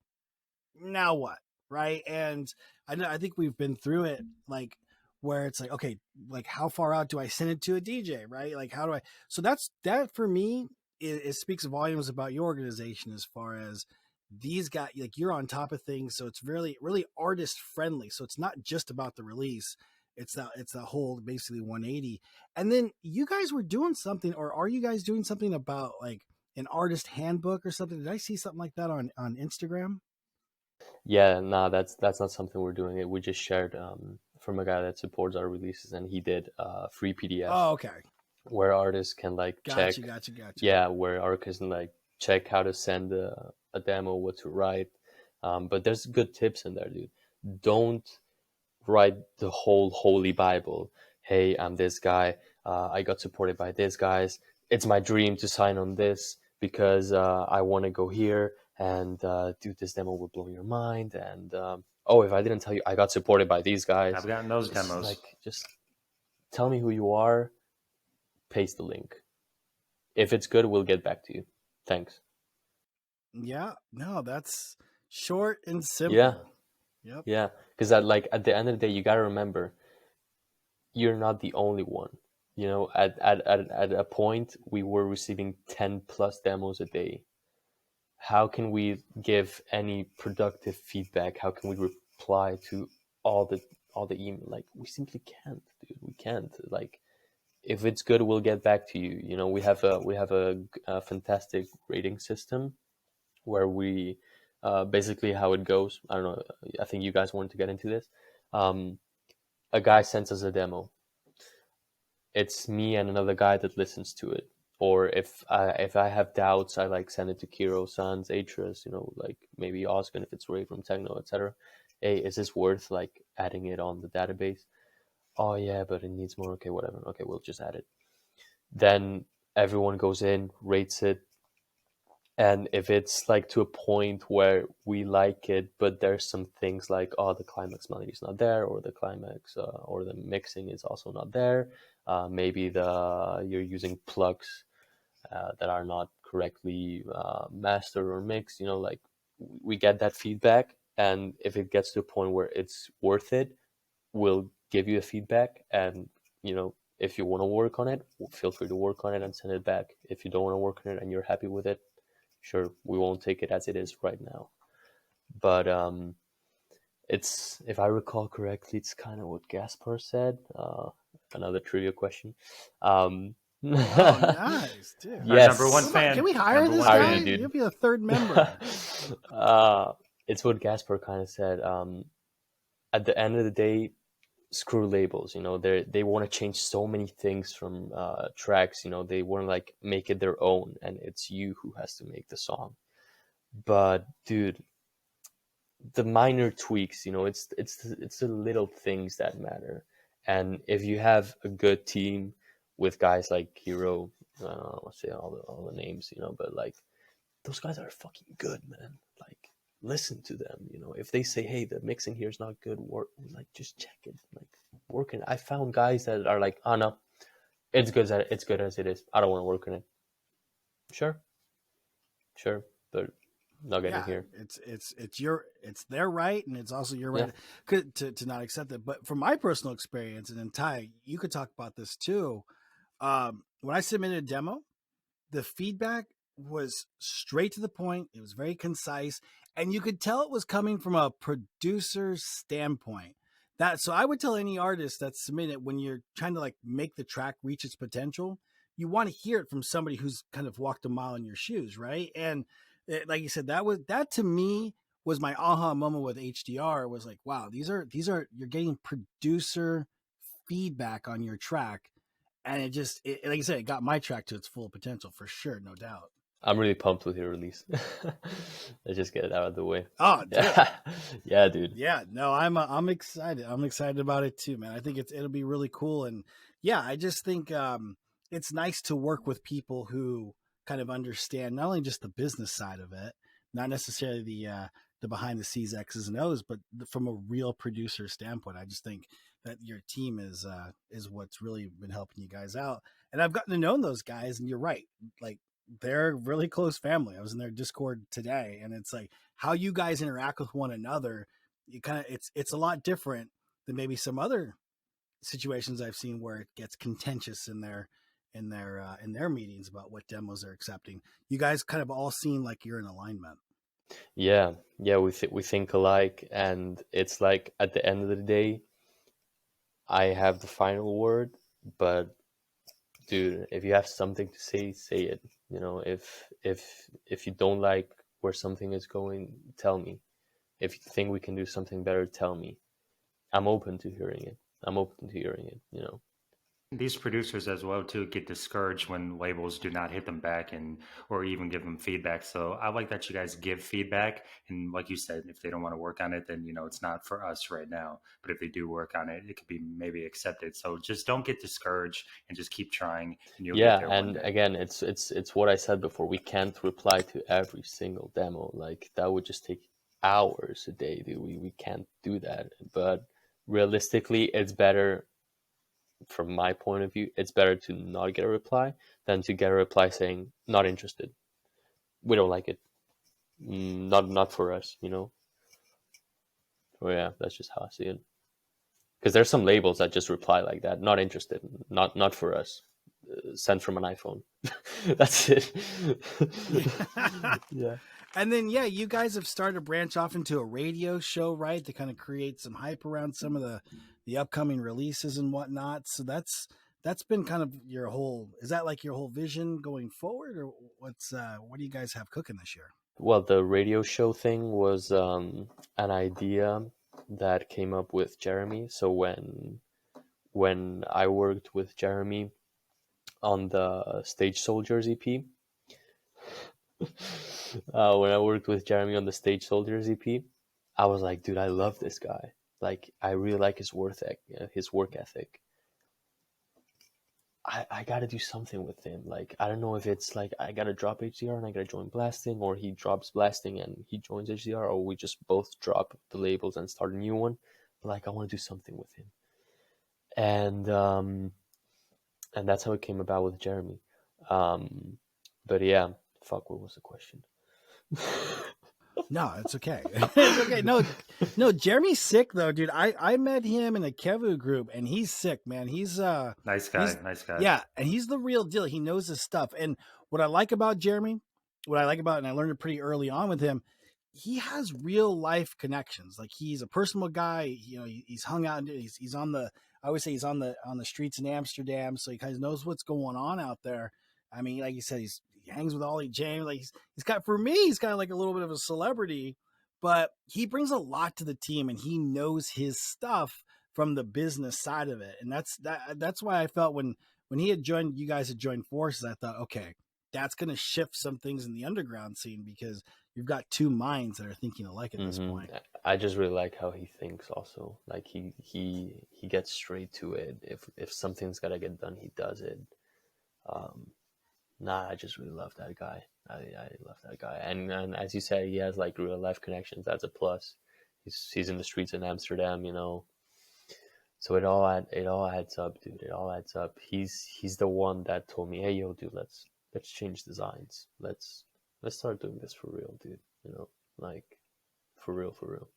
Now what, right? And I think we've been through it, like, where it's like, okay, like, how far out do I send it to a DJ, right? Like, how do I? So that for me, it speaks volumes about your organization, as far as these guys, like, you're on top of things, so it's really really artist friendly. So it's not just about the release. It's that whole basically 180. And then you guys were doing something, or are you guys doing something about like an artist handbook or something? Did I see something like that on Instagram? Yeah, nah, that's not something we're doing. It we just shared from a guy that supports our releases, and he did free PDF Oh, okay. where artists can like check, Gotcha. yeah, where artists can like check how to send a demo, what to write. But there's good tips in there, dude. Don't write the whole holy Bible. Hey, I'm this guy. I got supported by these guys. It's my dream to sign on this because I want to go here and dude, this demo will blow your mind. And oh, if I didn't tell you, I got supported by these guys. I've gotten those Just, demos. like, just tell me who you are. Paste the link. If it's good, we'll get back to you. Thanks. Yeah, no, that's short and simple. Yeah. Yep. Yeah, because at the end of the day, you gotta remember, you're not the only one. You know, at a point, we were receiving 10 plus demos a day. How can we give any productive feedback? How can we reply to all the email? Like, we simply can't, dude. We can't. Like, if it's good, we'll get back to you. You know, we have a fantastic rating system where we basically how it goes. I don't know. I think you guys wanted to get into this. A guy sends us a demo. It's me and another guy that listens to it. Or if I have doubts, I like send it to Kiro, Sans, Atras, you know, like maybe Oscar if it's Rave from Techno, etc. Hey, is this worth like adding it on the database? Oh yeah, but it needs more. Okay, whatever. Okay, we'll just add it. Then everyone goes in, rates it, and if it's like to a point where we like it, but there's some things like, oh, the climax melody is not there, or the climax or the mixing is also not there. Maybe you're using plugs that are not correctly mastered or mixed. You know, like we get that feedback, and if it gets to a point where it's worth it, we'll give you a feedback. And you know, if you want to work on it, feel free to work on it and send it back. If you don't want to work on it and you're happy with it, sure, we won't take it as it is right now. But it's, if I recall correctly, it's kind of what Gaspar said. Another trivia question. Oh, nice, dude. Yes. Number one fan. Can we hire Number this one guy? fan. Dude. You'll be a third member. It's what Gaspar kind of said. At the end of the day, screw labels. You know, they want to change so many things from tracks. You know, they want to like make it their own, and it's you who has to make the song. But dude, the minor tweaks, you know, it's the little things that matter. And if you have a good team with guys like Hero, let's say all the names, you know, but like those guys are fucking good, man. Like, listen to them, you know. If they say, hey, the mixing here is not good, work, like, just check it, like, work it. I found guys that are like, oh no, it's good as it is. I don't want to work on it. Sure, but not getting here. It's their right, and it's also your right to not accept it. But from my personal experience, and then Ty, you could talk about this too. When I submitted a demo, the feedback was straight to the point. It was very concise, and you could tell it was coming from a producer's standpoint. So I would tell any artist that's submitted, when you're trying to like make the track reach its potential, you want to hear it from somebody who's kind of walked a mile in your shoes, right? And like you said, that to me was my aha moment with HDR. Was like, wow, these are you're getting producer feedback on your track, and like you said, it got my track to its full potential for sure, no doubt. I'm really pumped with your release. Let's just get it out of the way. Oh, dude. Yeah, dude. Yeah, no, I'm excited. I'm excited about it too, man. I think it'll be really cool, and yeah, I just think it's nice to work with people who kind of understand not only just the business side of it, not necessarily the behind the scenes X's and O's, but from a real producer standpoint. I just think that your team is what's really been helping you guys out, and I've gotten to know those guys, and you're right, like, they're really close family. I was in their Discord today, and it's like how you guys interact with one another. You kind of, it's a lot different than maybe some other situations I've seen where it gets contentious in their meetings about what demos they're accepting. You guys kind of all seem like you're in alignment. Yeah, yeah, we think alike, and it's like at the end of the day, I have the final word, but dude, if you have something to say it. You know, if you don't like where something is going, tell me. If you think we can do something better, tell me. I'm open to hearing it. I'm open to hearing it, you know. These producers as well too get discouraged when labels do not hit them back and or even give them feedback. So I like that you guys give feedback, and like you said, if they don't want to work on it, then it's not for us right now. But if they do work on it, it could be maybe accepted. So just don't get discouraged and just keep trying, and you'll get Yeah, there one and day. again, it's what I said before. We can't reply to every single demo. Like that would just take hours a day, dude. We can't do that. But realistically, it's better from my point of view, it's better to not get a reply than to get a reply saying not interested. We don't like it. Not for us, you know. Oh yeah, that's just how I see it. Because there's some labels that just reply like that, not interested, not for us. Sent from an iPhone. That's it. Yeah. Yeah. And then, yeah, you guys have started to branch off into a radio show, right? To kind of create some hype around some of the upcoming releases and whatnot. So that's been kind of your whole. Is that like your whole vision going forward, or what do you guys have cooking this year? Well, the radio show thing was an idea that came up with Jeremy. So when I worked with Jeremy on the Stage Soldiers EP, when I worked with Jeremy on the Stage Soldiers EP, I was like, dude, I love this guy. Like, I really like his work ethic. I gotta do something with him. Like, I don't know if it's like I gotta drop HDR and I gotta join Blasting, or he drops Blasting and he joins HDR, or we just both drop the labels and start a new one. But like, I want to do something with him, and that's how it came about with Jeremy. Um, but yeah, fuck, what was the question? No, it's okay. It's okay. No, Jeremy's sick though, dude. I met him in a Kevu group, and he's sick, man. Nice guy, He's nice guy. yeah, and he's the real deal. He knows his stuff. And what I like about Jeremy, and I learned it pretty early on with him, he has real life connections. Like he's a personal guy. He's hung out. He's on the. I always say he's on the streets in Amsterdam, so he kind of knows what's going on out there. I mean, like you said, he hangs with Ollie James. Like he's got for me, he's kind of like a little bit of a celebrity, but he brings a lot to the team, and he knows his stuff from the business side of it. And that's why I felt when he had joined, you guys had joined forces, I thought, okay, that's going to shift some things in the underground scene because you've got two minds that are thinking alike at this point. I just really like how he thinks. Also, like he gets straight to it. If something's gotta get done, he does it. Um, Nah, I just really love that guy. I love that guy. And as you say, he has like real life connections. That's a plus. He's in the streets in Amsterdam, you know. So it all adds up, dude. It all adds up. He's the one that told me, hey, yo, dude, let's change designs. Let's start doing this for real, dude. You know, like for real, for real.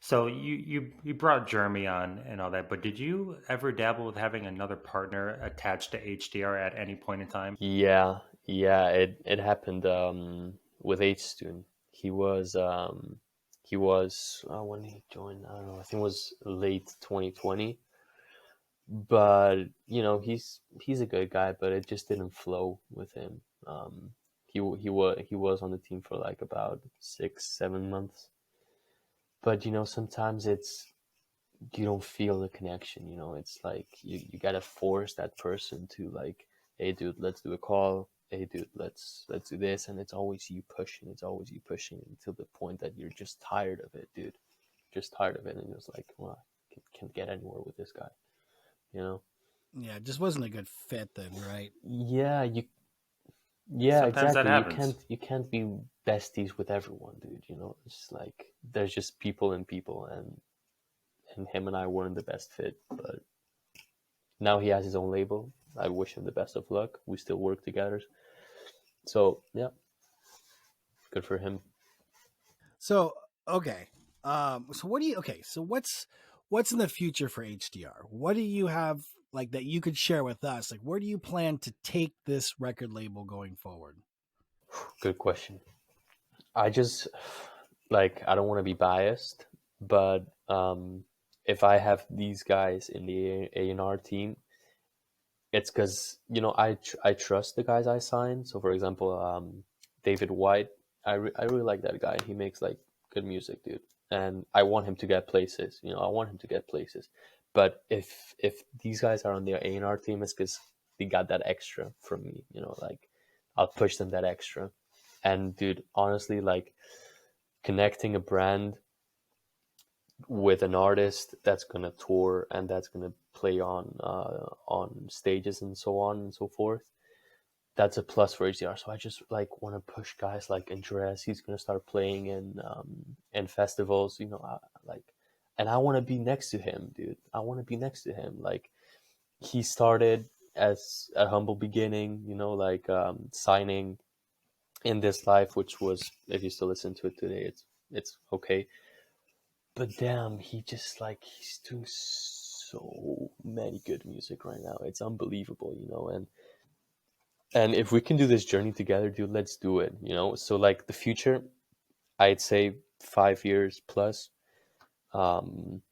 So you brought Jeremy on and all that, but did you ever dabble with having another partner attached to HDR at any point in time? Yeah, yeah. It happened with H Student. He was when he joined. I don't know. I think it was late 2020. But you know, he's a good guy, but it just didn't flow with him. He was on the team for like about 6 7 months. But you know, sometimes you don't feel the connection. You know, it's like you gotta force that person to like, hey dude, let's do a call. Hey dude, let's do this, and it's always you pushing. It's always you pushing until the point that you're just tired of it, dude. Just tired of it, and it's like, well, I can't get anywhere with this guy. You know? Yeah, it just wasn't a good fit then, right? Yeah, yeah, Sometimes that exactly. happens. You can't be besties with everyone, dude. You know, it's like there's just people and people, and him and I weren't the best fit, but now he has his own label. I wish him the best of luck. We still work together. So, yeah, good for him. So okay, so what do you? Okay, so what's in the future for HDR? What do you have like that you could share with us? Like, where do you plan to take this record label going forward? Good question. I just like, I don't want to be biased, but if I have these guys in the A&R team, it's because I trust the guys I sign. So for example, David White, I really like that guy. He makes like good music, dude, and I want him to get places. I want him to get places. But if these guys are on their A&R team, it's because they got that extra from me. Like I'll push them that extra. And dude, honestly, like connecting a brand with an artist that's gonna tour and that's gonna play on stages and so on and so forth, that's a plus for HDR. So I just like want to push guys like Andres. He's gonna start playing in festivals, like, and I want to be next to him, dude. I want to be next to him. Like he started as a humble beginning, like signing in this life, which was, if you still listen to it today, it's okay. But damn, he just like he's doing so many good music right now. It's unbelievable, and if we can do this journey together, dude, let's do it, So like the future, I'd say 5 years plus, um,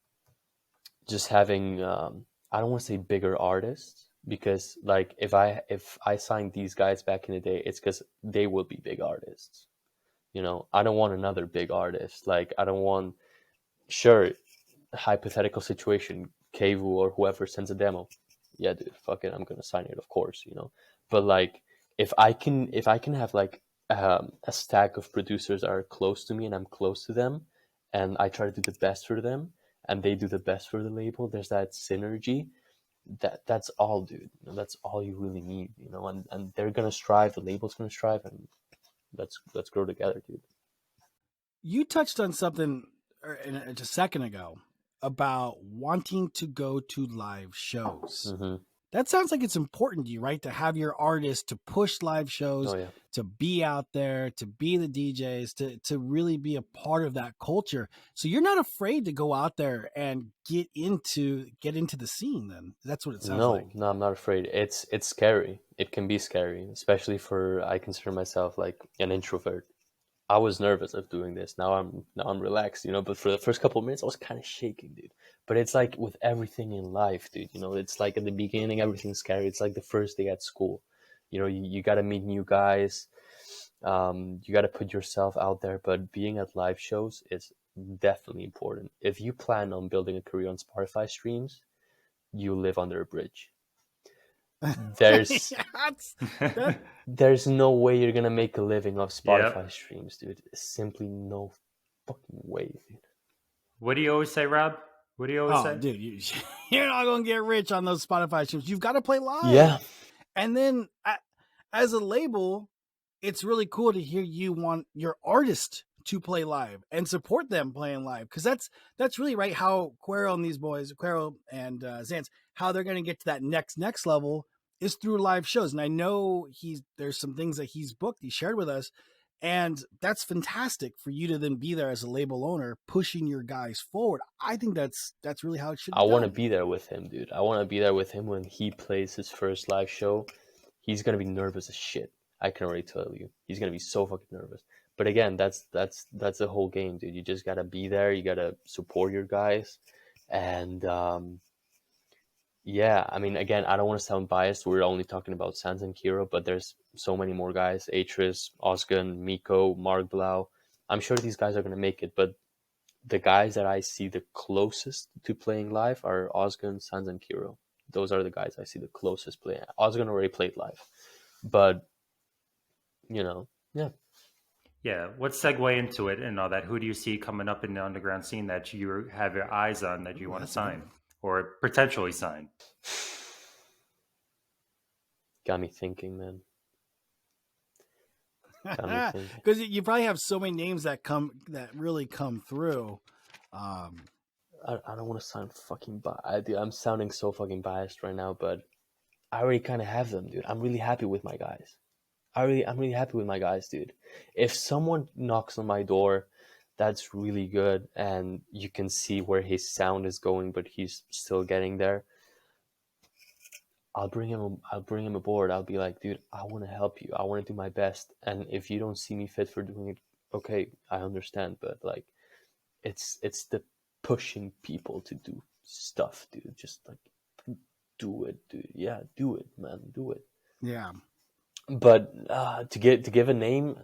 just having I don't want to say bigger artists because like if I signed these guys back in the day, it's because they will be big artists. I don't want another big artist. Like I don't want, sure, hypothetical situation, Kevu or whoever sends a demo, yeah, dude, fuck it, I'm gonna sign it, of course, But like, if I can have like a stack of producers that are close to me and I'm close to them, and I try to do the best for them, and they do the best for the label, there's that synergy. That's all, dude. That's all you really need, and they're gonna strive, the label's gonna strive, and let's grow together, dude. You touched on something just a second ago about wanting to go to live shows. Mm-hmm. That sounds like it's important to you, right? To have your artists to push live shows, Oh yeah. to be out there, to be the DJs, to really be a part of that culture. So you're not afraid to go out there and get into the scene. Then that's what it sounds No, like. no, I'm not afraid. It's scary. It can be scary, especially for, I consider myself like an introvert. I was nervous of doing this. Now I'm relaxed, But for the first couple of minutes, I was kind of shaking, dude. But it's like with everything in life, dude. It's like at the beginning, everything's scary. It's like the first day at school. You got to meet new guys. You got to put yourself out there. But being at live shows is definitely important. If you plan on building a career on Spotify streams, you live under a bridge. There's That, there's no way you're gonna make a living off Spotify Yep. streams, dude. Simply no fucking way, dude. What do you always say, Rob? What do you always oh, say? dude, you're not going to get rich on those Spotify shows. You've got to play live. Yeah, And then as a label, it's really cool to hear you want your artist to play live and support them playing live, because that's really right how Quero and these boys, Quero and Zance, how they're going to get to that next level is through live shows. And I know there's some things that he's booked, he shared with us, and that's fantastic for you to then be there as a label owner pushing your guys forward. I think that's really how it should be I want to done. be there with him, dude. I want to be there with him when he plays his first live show. He's gonna be nervous as shit. I can already tell you, he's gonna be so fucking nervous. But again, that's the whole game, dude. You just gotta be there. You gotta support your guys, and yeah, I mean, again, I don't want to sound biased. We're only talking about Sans and Kiro, but there's so many more guys: Atris, Osgun, Miko, Mark Blau. I'm sure these guys are gonna make it, but the guys that I see the closest to playing live are Osgun, Sans, and Kiro. Those are the guys I see the closest playing. Osgun already played live, but yeah. Yeah, let's segue into it and all that. Who do you see coming up in the underground scene that you have your eyes on that you want to That's a good sign or potentially sign? Got me thinking, man. Got me thinking. Because you probably have so many names that really come through. I don't want to sound fucking biased. I'm sounding so fucking biased right now, but I already kind of have them, dude. I'm really happy with my guys. I'm really happy with my guys, dude. If someone knocks on my door, that's really good, and you can see where his sound is going, but he's still getting there. I'll bring him aboard. I'll be like, dude, I want to help you. I want to do my best. And if you don't see me fit for doing it, okay, I understand, but like it's the pushing people to do stuff, dude. Just like do it, dude. Yeah, do it, man, do it. Yeah. But to give a name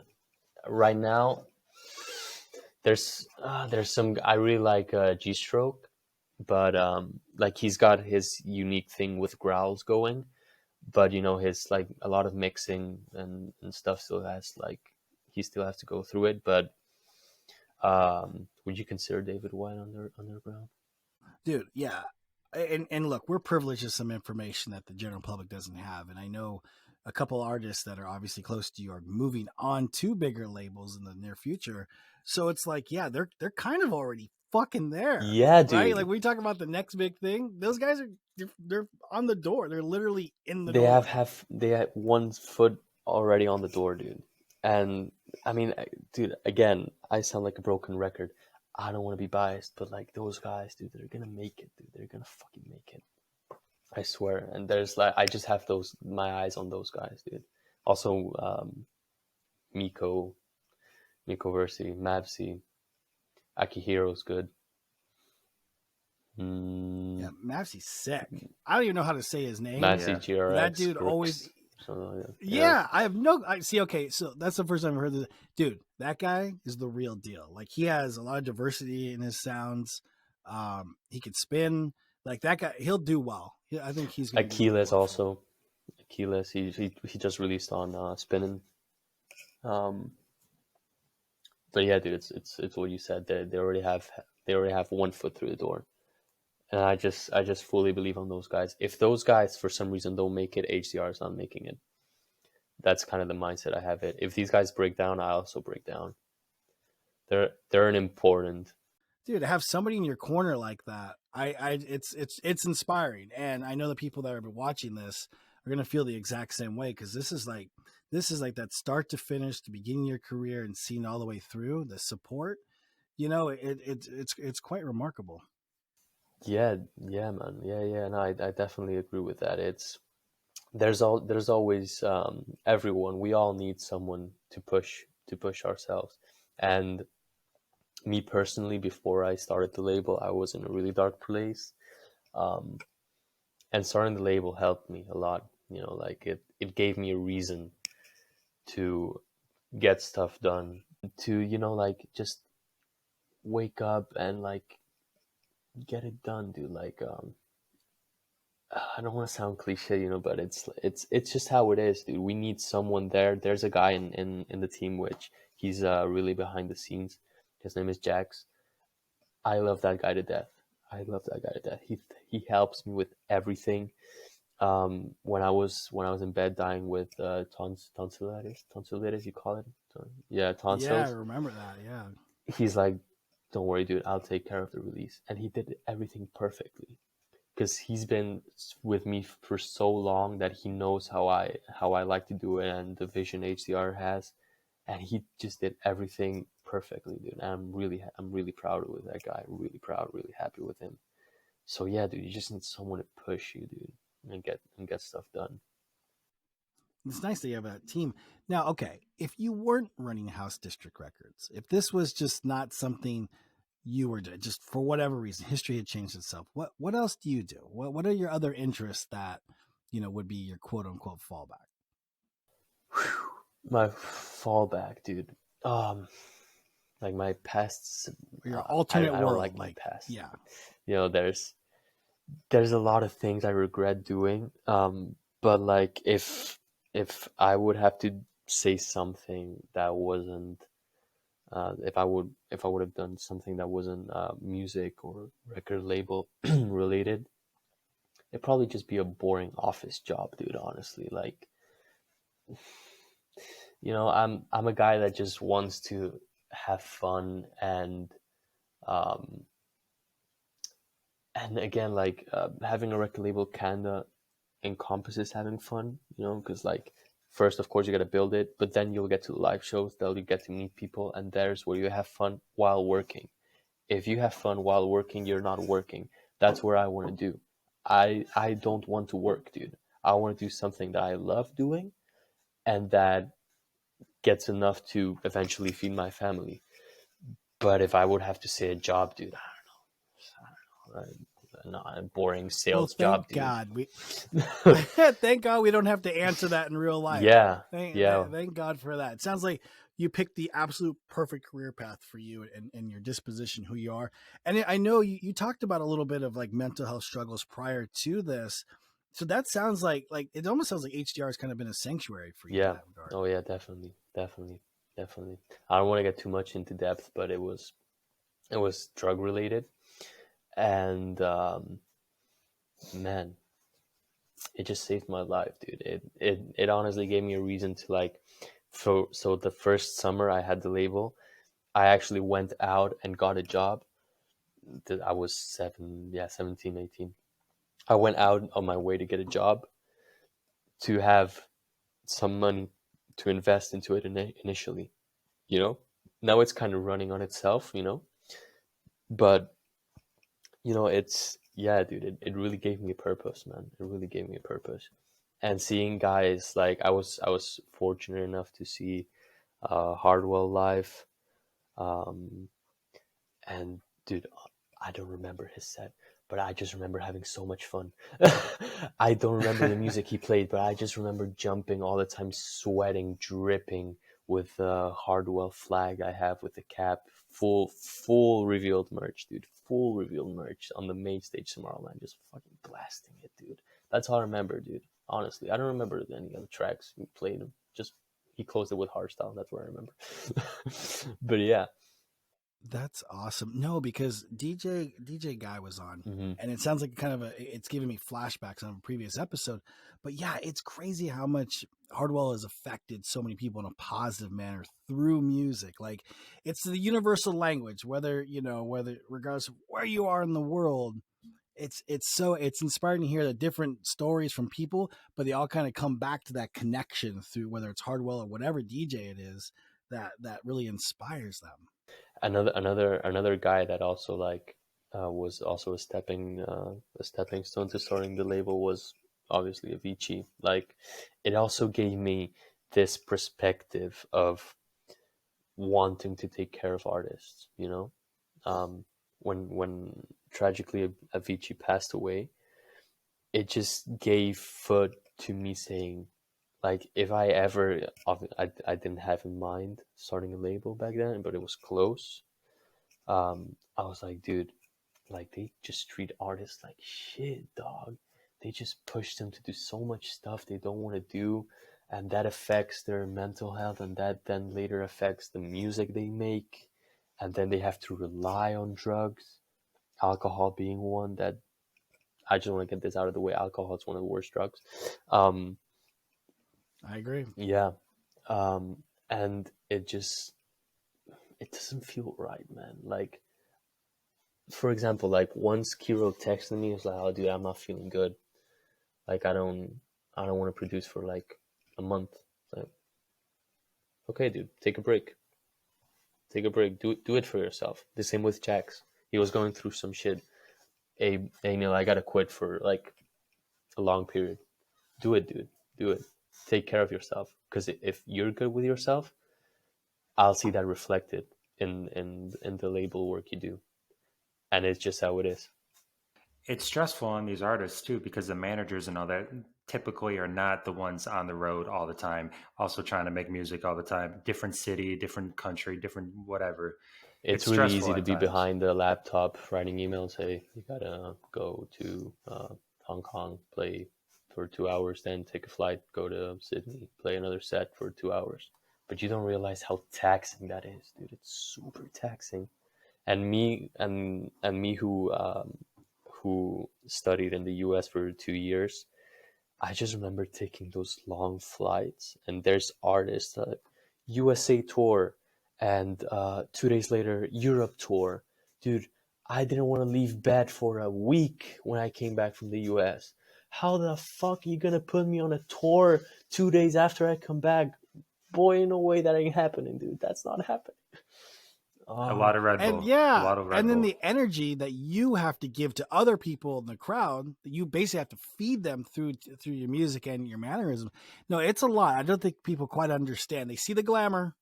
right now, there's some I really like G-Stroke, but like he's got his unique thing with growls going, but you know his like a lot of mixing and stuff still has like he still has to go through it. But would you consider David White underground? Dude, yeah. And look, we're privileged with some information that the general public doesn't have. And I know a couple artists that are obviously close to you are moving on to bigger labels in the near future. So it's like, yeah, they're kind of already fucking there. Yeah, Right? dude. Like we talk about the next big thing. Those guys are they're on the door. They're literally in the They door. they have one foot already on the door, dude. And I mean, dude, again, I sound like a broken record. I don't want to be biased, but like those guys, dude, they're gonna make it, dude. They're gonna fucking make it. I swear. And there's like, I just have my eyes on those guys, dude. Also, Miko, Versi, Mavsi, Akihiro's good. Yeah, Mavsy's sick. I don't even know how to say his name. Mavsi Yeah. GRX. That dude Grooks, always. something like that. Yeah, I have no. I see. Okay, so that's the first time I've heard this. Dude, that guy is the real deal. Like he has a lot of diversity in his sounds. He could spin. Like that guy, he'll do well. I think he's going to do really Achilles well. also. Achilles, he just released on Spinning. But yeah, dude, it's what you said. They already have one foot through the door, and I just fully believe on those guys. If those guys for some reason don't make it, HDR is not making it. That's kind of the mindset I have. It. If these guys break down, I also break down. They're an important. Dude, to have somebody in your corner like that, it's inspiring, and I know the people that are watching this are going to feel the exact same way because this is like that start to finish, the beginning of your career, and seeing all the way through the support. You know, it's quite remarkable. Yeah, yeah, man. Yeah. No, I definitely agree with that. There's always everyone. We all need someone to push ourselves. And me personally, before I started the label, I was in a really dark place. Um, and starting the label helped me a lot. You know, like it gave me a reason to get stuff done, to, you know, like just wake up and like get it done, dude. Like I don't want to sound cliche, you know, but it's just how it is, dude. We need someone there. There's a guy in the team which he's really behind the scenes. His name is Jax. I love that guy to death. I love that guy to death. He helps me with everything. When I was in bed dying with tonsillitis, you call it? Yeah, tonsils. Yeah, I remember that. Yeah. He's like, don't worry, dude. I'll take care of the release, and he did everything perfectly because he's been with me for so long that he knows how I like to do it and the vision HDR has, and he just did everything perfectly, dude. And I'm really proud with that guy. Really proud, really happy with him. So yeah, dude, you just need someone to push you, dude, and get stuff done. It's nice that you have a team. Now, okay, if you weren't running House District Records, if this was just not something you were doing, just for whatever reason, history had changed itself, what else do you do? What are your other interests that, you know, would be your quote unquote fallback? My fallback, dude. Like my past. Your alternate I don't world, like my past. Yeah. You know, there's a lot of things I regret doing. But like if I would have to say something that wasn't, if I would have done something that wasn't music or record label related, it'd probably just be a boring office job, dude. Honestly, like, you know, I'm a guy that just wants to have fun um, and again, like having a record label kinda encompasses having fun, you know, because like first, of course, you got to build it, but then you'll get to the live shows, then you get to meet people, and there's where you have fun while working. If you have fun while working, you're not working. That's where I want to do. I don't want to work, dude. I want to do something that I love doing, and that gets enough to eventually feed my family. But if I would have to say a job, dude, I don't know, not a boring Well, sales thank job, dude. God we thank God we don't have to answer that in real life. Yeah, Thank, yeah, thank God for that. It sounds like you picked the absolute perfect career path for you and your disposition, who you are. And I know you talked about a little bit of like mental health struggles prior to this. So that sounds like it almost sounds like HDR has kind of been a sanctuary for you in yeah. that regard. Oh yeah, definitely, definitely, definitely. I don't want to get too much into depth, but it was drug related, and man, it just saved my life, dude. It honestly gave me a reason to like. So the first summer I had the label, I actually went out and got a job. I was 17, 18. I went out on my way to get a job to have some money to invest into it initially, you know? Now it's kind of running on itself, you know? But, it's, yeah, dude, it really gave me a purpose, man. It really gave me a purpose. And seeing guys like I was fortunate enough to see Hardwell live. Um, and dude, I don't remember his set, but I just remember having so much fun. I don't remember the music he played, but I just remember jumping all the time, sweating, dripping with the Hardwell flag I have with the cap, full revealed merch, dude, full revealed merch on the main stage Tomorrowland, just fucking blasting it, dude. That's all I remember, dude. Honestly, I don't remember any other tracks he played. Just he closed it with hardstyle. That's what I remember. But yeah. That's awesome. No, because DJ Guy was on, Mm-hmm. and it sounds like it's giving me flashbacks on a previous episode. But yeah, it's crazy how much Hardwell has affected so many people in a positive manner through music. Like it's the universal language, whether regardless of where you are in the world, it's inspiring to hear the different stories from people, but they all kind of come back to that connection through whether it's Hardwell or whatever DJ it is that really inspires them. Another guy that also like was also a stepping stone to starting the label was obviously Avicii. Like it also gave me this perspective of wanting to take care of artists, um, when tragically Avicii passed away, it just gave foot to me saying, like, if I ever, I didn't have in mind starting a label back then, but it was close. I was like, dude, like they just treat artists like shit, dog. They just push them to do so much stuff they don't want to do, and that affects their mental health, and that then later affects the music they make, and then they have to rely on drugs, alcohol being one that I just want to get this out of the way. Alcohol is one of the worst drugs. Um, I agree. yeah, and it doesn't feel right, man. Like, for example, like once Kiro texted me, he was like, "Oh, dude, I'm not feeling good. Like, I don't want to produce for like a month." Like, okay, dude, take a break. Take a break. Do it for yourself. The same with Jax. He was going through some shit. Hey, Neil, I gotta quit for like a long period. Do it, dude. Do it. Take care of yourself. Because if you're good with yourself, I'll see that reflected in the label work you do, and it's just how it is. It's stressful on these artists too because the managers and all that typically are not the ones on the road all the time, also trying to make music all the time. Different city, different country, different whatever. It's It's really stressful easy to at be times. behind the laptop writing emails. Hey, you gotta go to Hong Kong, play for 2 hours, then take a flight, go to Sydney, play another set for 2 hours. But you don't realize how taxing that is, dude. It's super taxing. And me who studied in the U.S. for 2 years, I just remember taking those long flights, and there's artists USA tour, and 2 days later Europe tour. Dude, I didn't want to leave bed for a week when I came back from the US. How the fuck are you gonna put me on a tour 2 days after I come back? Boy, no way that ain't happening, dude. That's not happening. A lot of Red And Bull. yeah, A lot of Red and then Bull. the energy that you have to give to other people in the crowd, that you basically have to feed them through your music and your mannerism. No, it's a lot. I don't think people quite understand. They see the glamour,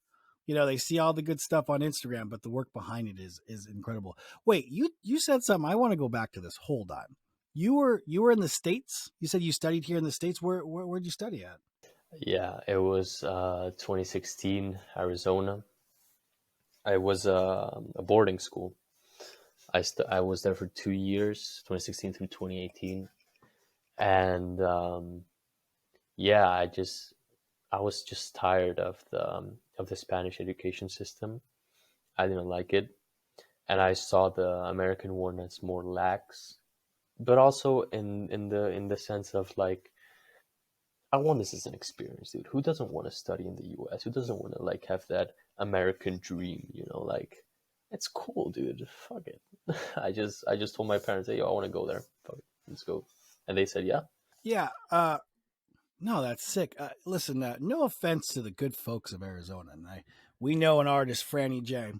they see all the good stuff on Instagram, but the work behind it is incredible. Wait, you said something. I want to go back to this. Hold on. You were in the States. You said you studied here in the States. Where'd you study at? Yeah, it was 2016, Arizona. I was a boarding school. I was there for 2 years, 2016 through 2018, and yeah, I was just tired of the Spanish education system. I didn't like it, and I saw the American one as more lax, but also in the sense of like, I want this as an experience, dude. Who doesn't want to study in the U.S.? Who doesn't want to like have that American dream? Like, it's cool, dude. Fuck it. I just told my parents, hey, yo, I want to go there. Fuck it, let's go. And they said, yeah. Yeah. No, that's sick. Listen, no offense to the good folks of Arizona, and we know an artist, Franny J,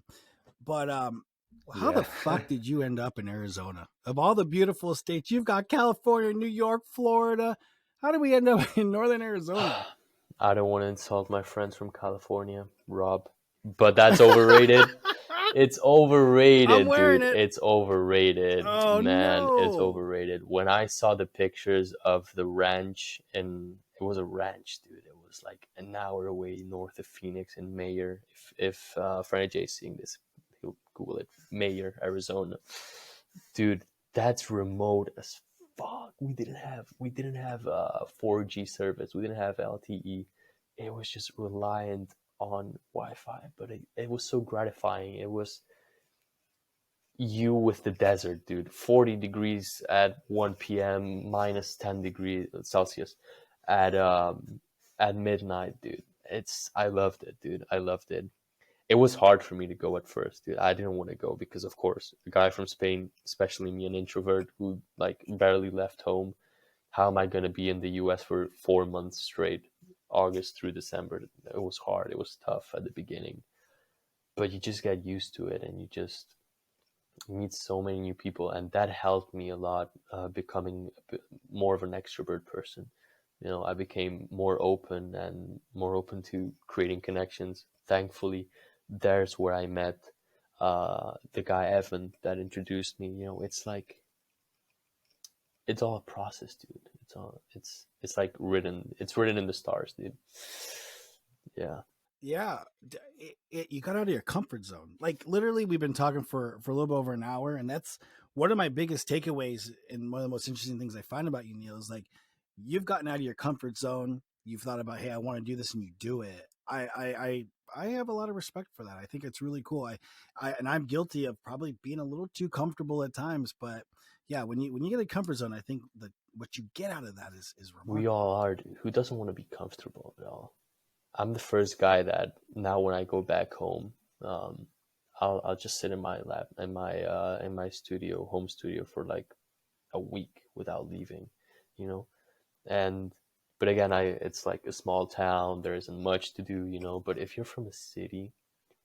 but how the fuck did you end up in Arizona? Of all the beautiful states, you've got California, New York, Florida. How did we end up in northern Arizona? I don't want to insult my friends from California, Rob, but that's overrated. It's overrated, I'm wearing dude. it. It's overrated, Oh man. It's no! overrated. When I saw the pictures of the ranch, and it was a ranch, dude. It was like an hour away north of Phoenix in Mayer. If Franny J is seeing this, he'll Google it. Mayer, Arizona, dude. That's remote as fuck. We didn't have 4G service. We didn't have LTE. It was just reliant on Wi-Fi, but it was so gratifying. It was you with the desert, dude. 40 degrees at 1 p.m., minus 10 degrees Celsius at midnight, dude. I loved it, dude. I loved it. It was hard for me to go at first, dude. I didn't want to go because, of course, a guy from Spain, especially me, an introvert who like barely left home. How am I gonna be in the U.S. for 4 months straight, August through December? It was hard. It was tough at the beginning, but you just get used to it, and you just meet so many new people, and that helped me a lot, becoming more of an extrovert person. I became more open and more open to creating connections. Thankfully, there's where I met the guy Evan that introduced me. It's like it's all a process, dude. It's like written. It's written in the stars, dude. Yeah. Yeah, you got out of your comfort zone. Like literally, we've been talking for a little bit over an hour, and that's one of my biggest takeaways. And one of the most interesting things I find about you, Neil, is like you've gotten out of your comfort zone. You've thought about, hey, I want to do this, and you do it. I have a lot of respect for that. I think it's really cool. And I'm guilty of probably being a little too comfortable at times, but yeah, when you get a comfort zone, I think that what you get out of that is remarkable. We all are, dude. Who doesn't want to be comfortable at all? I'm the first guy that now when I go back home, I'll just sit in my lab in my studio, home studio, for like a week without leaving, you know. And but again, it's like a small town. There isn't much to do, you know. But if you're from a city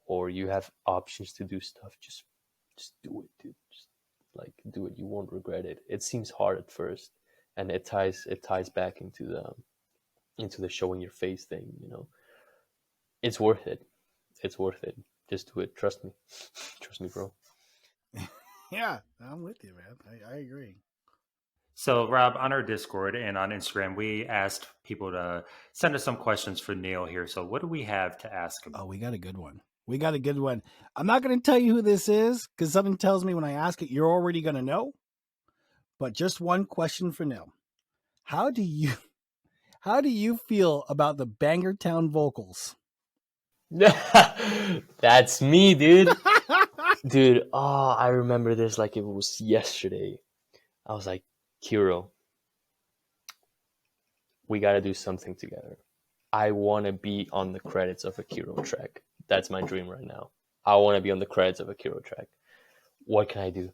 or you have options to do stuff, just do it, dude. Just like do it. You won't regret it. It seems hard at first, and it ties back into the showing your face thing, you know. It's worth it. It's worth it. Just do it. Trust me. Trust me, bro. Yeah, I'm with you, man. I agree. So, Rob, on our Discord and on Instagram, we asked people to send us some questions for Neil here. So, what do we have to ask him? Oh, we got a good one. We got a good one. I'm not going to tell you who this is because something tells me when I ask it, you're already going to know. But just one question for Neil. How do you feel about the Bangertown vocals? That's me, dude. Dude, oh, I remember this like it was yesterday. I was like, Kiro, we got to do something together. I want to be on the credits of a Kiro track. That's my dream right now. I want to be on the credits of a Kiro track. What can I do?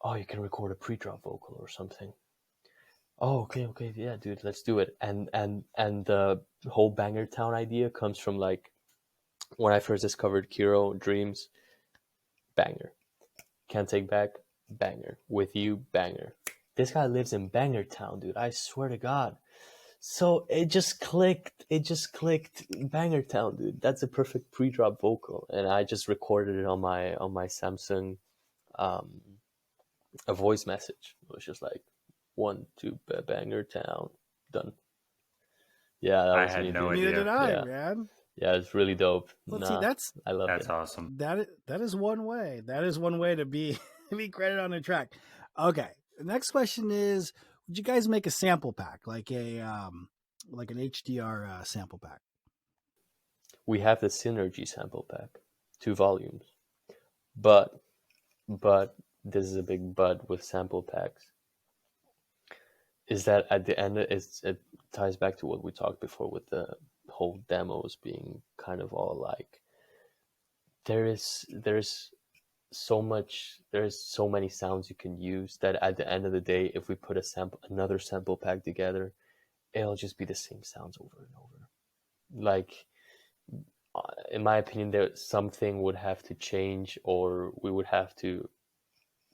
Oh, you can record a pre-drop vocal or something. Oh, okay, yeah, dude, let's do it. And the whole Bangertown idea comes from like when I first discovered Kiro Dreams. banger. Can't Take Back, banger. With You, banger. This guy lives in Banger Town, dude. I swear to God. So it just clicked. It just clicked. Banger Town, dude. That's a perfect pre-drop vocal, and I just recorded it on my Samsung, um, a voice message. It was just like 1, 2, Banger Town, done. Yeah, that I was had me, no dude. Neither idea. did I, Yeah. man. Yeah, it's really dope. Let's see. I love That's it. awesome. That is one way. That is one way to be be credited on a track. Okay. The next question is: would you guys make a sample pack, like like an HDR sample pack? We have the Synergy sample pack, 2 volumes, but this is a big but with sample packs. Is that at the end it ties back to what we talked before with the whole demos being kind of all like there's so many sounds you can use that at the end of the day, if we put another sample pack together, it'll just be the same sounds over and over. Like, in my opinion, there something would have to change, or we would have to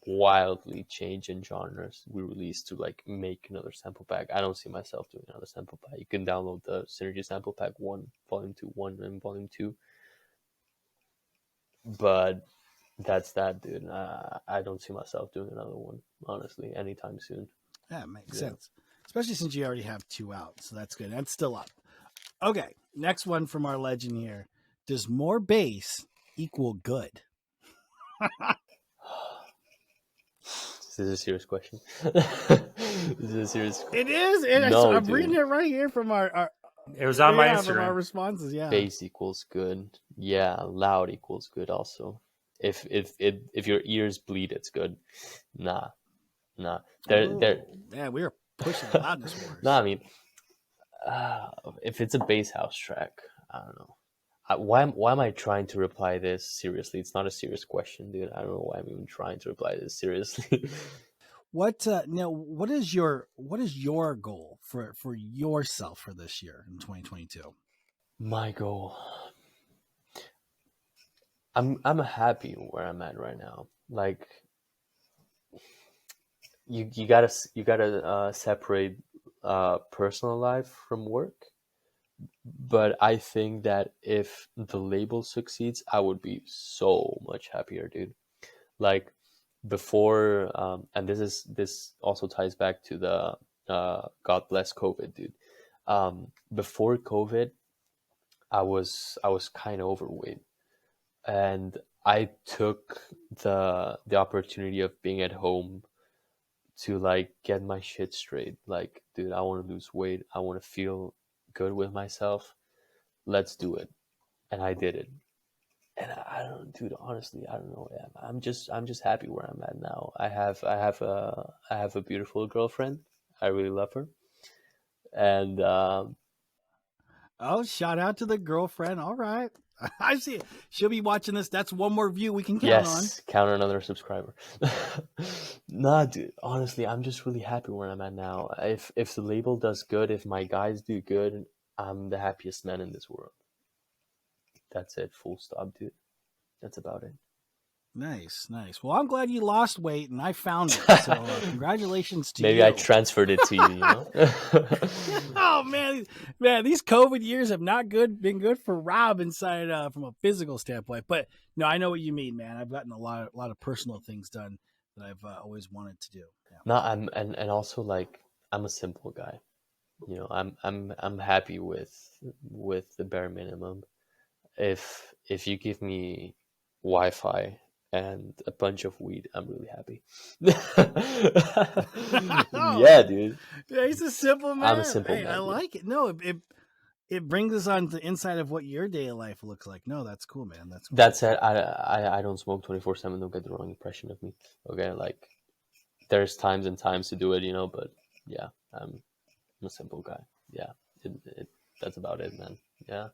wildly change in genres we release to like make another sample pack. I don't see myself doing another sample pack. You can download the Synergy sample pack 1, volume 2, 1 and volume 2, but that's that, dude. I don't see myself doing another one, honestly, anytime soon. That makes sense, especially since you already have 2 out, so that's good. That's still up. Okay, next one from our legend here: does more bass equal good? Is this a serious question? Is this a serious question? It is. I'm reading it right here from our It was on my from Instagram. our responses. Yeah, bass equals good. Yeah, loud equals good also. If your ears bleed, it's good. Nah. Yeah, we are pushing the loudness wars. No, I mean, if it's a bass house track, I don't know. Why am I trying to reply this seriously? It's not a serious question, dude. I don't know why I'm even trying to reply this seriously. What now? What is your goal for yourself for this year in 2022? My goal. I'm happy where I'm at right now. Like, you gotta separate personal life from work. But I think that if the label succeeds, I would be so much happier, dude. Like, before, and this also ties back to the God bless COVID, dude. Before COVID, I was kind of overweight, and I took the opportunity of being at home to like get my shit straight. Like, dude, I want to lose weight. I want to feel good with myself. Let's do it. And I did it. And I don't, dude. Honestly, I don't know. I'm just happy where I'm at now. I have a beautiful girlfriend. I really love her. And Oh, shout out to the girlfriend. All right, I see it. She'll be watching this. That's one more view we can count on. yes, count another subscriber. Nah, dude. Honestly, I'm just really happy where I'm at now. If the label does good, if my guys do good, I'm the happiest man in this world. That's it. Full stop, dude. That's about it. Nice. Well, I'm glad you lost weight and I found it. So congratulations to you. Maybe I transferred it to you. You know. Oh man, these COVID years have not been good for Rob inside from a physical standpoint. But no, I know what you mean, man. I've gotten a lot of personal things done that I've always wanted to do. Yeah. No, and also like I'm a simple guy. You know, I'm happy with the bare minimum. If you give me Wi-Fi and a bunch of weed, I'm really happy. Yeah, dude. Yeah, he's a simple man. I'm a simple man. I like it. No, it brings us on to the inside of what your day of life looks like. No, that's cool, man. That's cool. That said, I don't smoke 24/7. Don't get the wrong impression of me. Okay, like there's times and times to do it, you know. But yeah, I'm a simple guy. Yeah, that's about it, man. Yeah.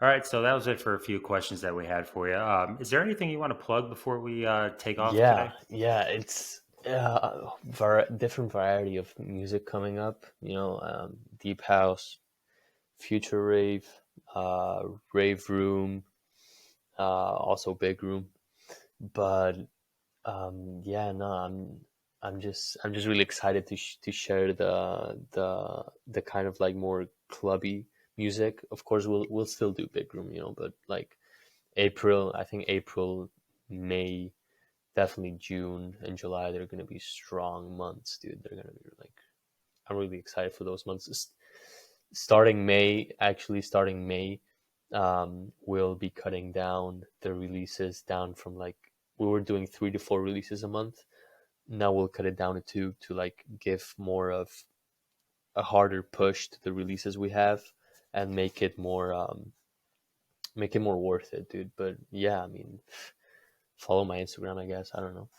All right, so that was it for a few questions that we had for you. Is there anything you want to plug before we take off today? Yeah, it's different variety of music coming up. You know, deep house, future rave, rave room, also big room. But yeah, no, I'm just really excited to share the kind of like more clubby music. Of course, we'll still do big room, but like April, I think April, May, definitely June and July, they're gonna be strong months, dude. They're gonna be like, I'm really excited for those months. Starting May, we'll be cutting down the releases down from like we were doing 3 to 4 releases a month. Now we'll cut it down to 2 to like give more of a harder push to the releases we have and make it more worth it, dude. But yeah, I mean, follow my Instagram, I guess. I don't know.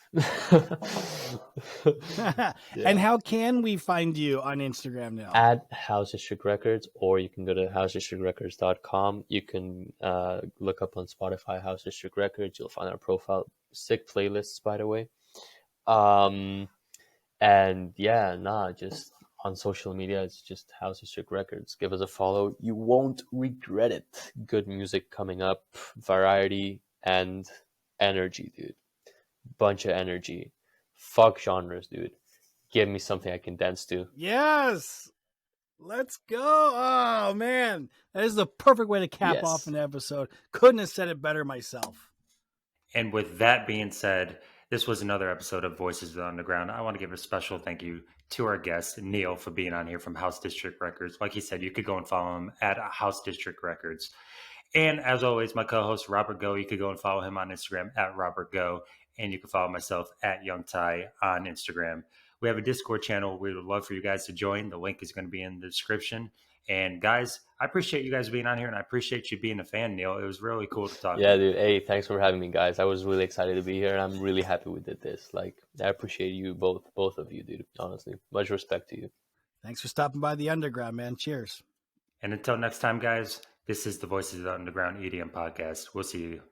And Yeah. how can we find you on Instagram now? At House District Records, or you can go to housedistrictrecords.com. You can look up on Spotify House District Records. You'll find our profile. Sick playlists, by the way. And yeah, just on social media, it's just House District Records. Give us a follow. You won't regret it. Good music coming up, variety and energy, dude. Bunch of energy. Fuck genres, dude. Give me something I can dance to. Yes. Let's go. Oh, man. That is the perfect way to cap off Yes. an episode. Couldn't have said it better myself. And with that being said, this was another episode of Voices of the Underground. I want to give a special thank you to our guest, Nil, for being on here from House District Records. Like he said, you could go and follow him at House District Records. And as always, my co-host, Robert Go, you could go and follow him on Instagram at Robert Go. And you can follow myself at Young Ty on Instagram. We have a Discord channel. We would love for you guys to join. The link is going to be in the description. And guys, I appreciate you guys being on here, and I appreciate you being a fan, Neil. It was really cool to talk to Yeah, you. dude. Hey, thanks for having me, guys. I was really excited to be here, and I'm really happy we did this. Like, I appreciate you both of you, dude. Honestly, much respect to you. Thanks for stopping by the Underground, man. Cheers. And until next time, guys, this is the Voices of the Underground EDM podcast. We'll see you.